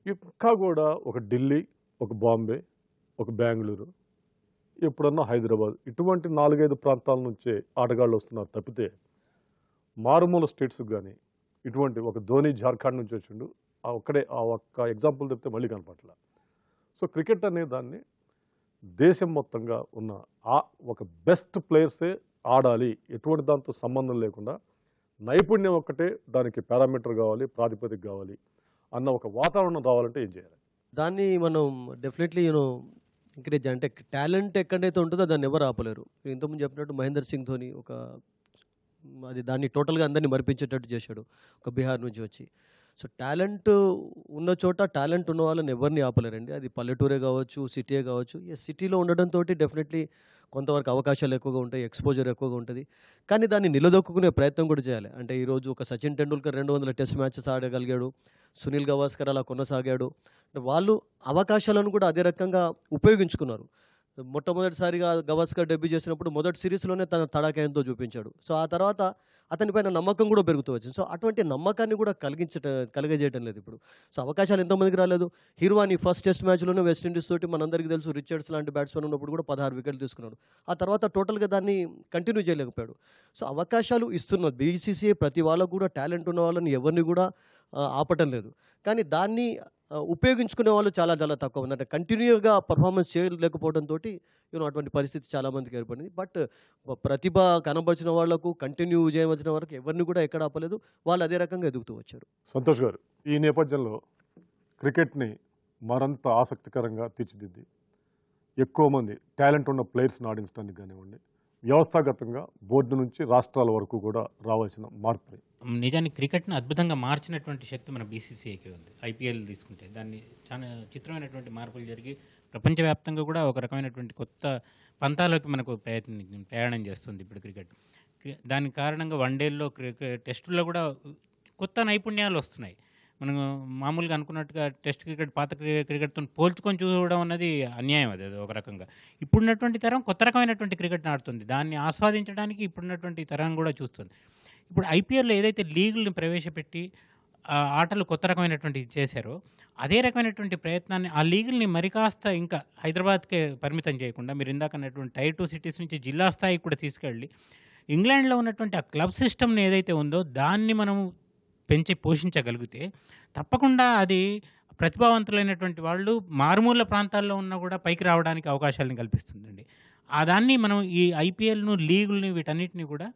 ఇంకా కూడా ఒక ఢిల్లీ, ఒక బాంబే, ఒక బెంగళూరు, ఎప్పుడన్నా హైదరాబాద్, ఇటువంటి 4-5 ప్రాంతాల నుంచే ఆటగాళ్ళు వస్తున్నారు తప్పితే మారుమూల స్టేట్స్కి కానీ ఇటువంటి ఒక ధోని జార్ఖండ్ నుంచి వచ్చిండు, ఆ ఒక్క ఎగ్జాంపుల్ చెప్తే మళ్ళీ కనపట్ల. సో క్రికెట్ అనే దాన్ని దేశం మొత్తంగా ఉన్న ఒక బెస్ట్ ప్లేయర్సే ఆడాలి, ఎటువంటి దాంతో సంబంధం లేకుండా నైపుణ్యం ఒక్కటే దానికి పారామీటర్ కావాలి, ప్రాతిపదిక కావాలి అన్న ఒక వాతావరణం రావాలంటే ఏం చేయాలి? దాన్ని మనం డెఫినెట్లీ ఎంకరేజ్ అంటే టాలెంట్ ఎక్కడైతే ఉంటుందో దాన్ని ఎవరు ఆపలేరు. ఇంతకుముందు చెప్పినట్టు మహేందర్ సింగ్ ధోని అది దాన్ని టోటల్గా అందరినీ మరిపించేటట్టు చేశాడు ఒక బీహార్ నుంచి వచ్చి. సో టాలెంట్ ఉన్న చోట టాలెంట్ ఉన్న వాళ్ళని ఎవరిని ఆపలేరండి. అది పల్లెటూరే కావచ్చు, సిటీయే కావచ్చు. సిటీలో ఉండడంతో డెఫినెట్లీ కొంతవరకు అవకాశాలు ఎక్కువగా ఉంటాయి, ఎక్స్పోజర్ ఎక్కువగా ఉంటుంది. కానీ దాన్ని నిలదొక్కునే ప్రయత్నం కూడా చేయాలి. అంటే ఈరోజు ఒక సచిన్ టెండూల్కర్ 200 టెస్ట్ మ్యాచెస్ ఆడగలిగాడు, సునీల్ గవాస్కర్ అలా కొనసాగాడు. అంటే వాళ్ళు అవకాశాలను కూడా అదే రకంగా ఉపయోగించుకున్నారు. మొట్టమొదటిసారిగా గవాస్కర్ డెబ్యూ చేసినప్పుడు మొదటి సిరీస్లోనే తన తడాకాయంతో చూపించాడు. సో ఆ తర్వాత అతనిపైన నమ్మకం కూడా పెరుగుతూ వచ్చింది. సో అటువంటి నమ్మకాన్ని కూడా కలగజేయటం లేదు ఇప్పుడు. సో అవకాశాలు ఎంతోమందికి రాలేదు. హిర్వాని ఫస్ట్ టెస్ట్ మ్యాచ్లోనే వెస్టిండీస్ తోటి మనందరికీ తెలుసు, రిచర్డ్స్ లాంటి బ్యాట్స్మెన్ ఉన్నప్పుడు కూడా 16 వికెట్లు తీసుకున్నాడు. ఆ తర్వాత టోటల్గా దాన్ని కంటిన్యూ చేయలేకపోయాడు. సో అవకాశాలు ఇస్తున్నారు బీసీసీఐ. ప్రతి వాళ్ళకు కూడా టాలెంట్ ఉన్న వాళ్ళని ఎవరిని కూడా ఆపటం లేదు. కానీ దాన్ని ఉపయోగించుకునే వాళ్ళు చాలా చాలా తక్కువ ఉంది. అంటే కంటిన్యూగా పర్ఫార్మెన్స్ చేయలేకపోవడంతో అటువంటి పరిస్థితి చాలామందికి ఏర్పడింది. బట్ ప్రతిభ కనబరిచిన వాళ్లకు కంటిన్యూ చేయవలసిన వరకు ఎవరిని కూడా ఎక్కడ ఆపలేదు. వాళ్ళు అదే రకంగా ఎదుగుతూ వచ్చారు. సంతోష్ గారు, ఈ నేపథ్యంలో క్రికెట్ని మరింత ఆసక్తికరంగా తీర్చిదిద్ది ఎక్కువ మంది టాలెంట్ ఉన్న ప్లేయర్స్ని ఆడించడానికి కానివ్వండి, వ్యవస్థాగతంగా బోర్డు నుంచి రాష్ట్రాల వరకు కూడా రావాల్సిన మార్పుని, నిజానికి క్రికెట్ను అద్భుతంగా మార్చినటువంటి శక్తి మన బీసీసీఐకి ఉంది. ఐపీఎల్ తీసుకుంటే దాన్ని చాలా చిత్రమైనటువంటి మార్పులు జరిగి ప్రపంచవ్యాప్తంగా కూడా ఒక రకమైనటువంటి కొత్త పంతాలోకి మనకు ప్రయాణం చేస్తుంది ఇప్పుడు క్రికెట్. దానికి కారణంగా వన్డేల్లో టెస్టుల్లో కూడా కొత్త నైపుణ్యాలు వస్తున్నాయి. మనం మామూలుగా అనుకున్నట్టుగా టెస్ట్ క్రికెట్ పాత క్రికెట్తో పోల్చుకొని చూడడం అన్నది అన్యాయం. అది ఒక రకంగా ఇప్పుడున్నటువంటి తరం కొత్త రకమైనటువంటి క్రికెట్ని ఆడుతుంది. దాన్ని ఆస్వాదించడానికి ఇప్పుడున్నటువంటి తరం కూడా చూస్తుంది. ఇప్పుడు ఐపీఎల్లో ఏదైతే లీగుల్ని ప్రవేశపెట్టి ఆటలు కొత్త రకమైనటువంటి చేశారో అదే రకమైనటువంటి ప్రయత్నాన్ని ఆ లీగుల్ని మరికాస్త ఇంకా హైదరాబాద్కే పరిమితం చేయకుండా మీరు ఇందాక అన్నటువంటి టైర్ 2 సిటీస్ నుంచి జిల్లా స్థాయికి కూడా తీసుకెళ్ళి ఇంగ్లాండ్లో ఉన్నటువంటి ఆ క్లబ్ సిస్టమ్ని ఏదైతే ఉందో దాన్ని మనం పెంచి పోషించగలిగితే తప్పకుండా అది ప్రతిభావంతులైనటువంటి వాళ్ళు మారుమూల ప్రాంతాల్లో ఉన్నా కూడా పైకి రావడానికి అవకాశాలను కల్పిస్తుందండి. ఆ దాన్ని మనం ఈ ఐపీఎల్ను లీగుల్ని వీటన్నిటిని కూడా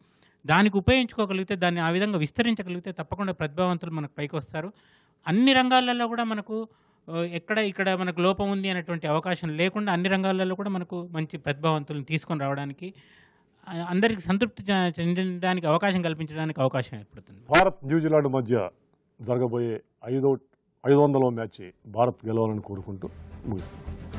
దానికి ఉపయోగించుకోగలిగితే, దాన్ని ఆ విధంగా విస్తరించగలిగితే తప్పకుండా ప్రతిభావంతులు మనకు పైకి వస్తారు. అన్ని రంగాలలో కూడా మనకు ఇక్కడ మనకు లోపం ఉంది అనేటువంటి అవకాశం లేకుండా అన్ని రంగాలలో కూడా మనకు మంచి ప్రతిభావంతులను తీసుకొని రావడానికి, అందరికి సంతృప్తి చెందడానికి అవకాశం కల్పించడానికి అవకాశం ఏర్పడుతుంది. భారత్ న్యూజిలాండ్ మధ్య జరగబోయే 500వ మ్యాచ్ భారత్ గెలవాలని కోరుకుంటూ ముగిస్తుంది.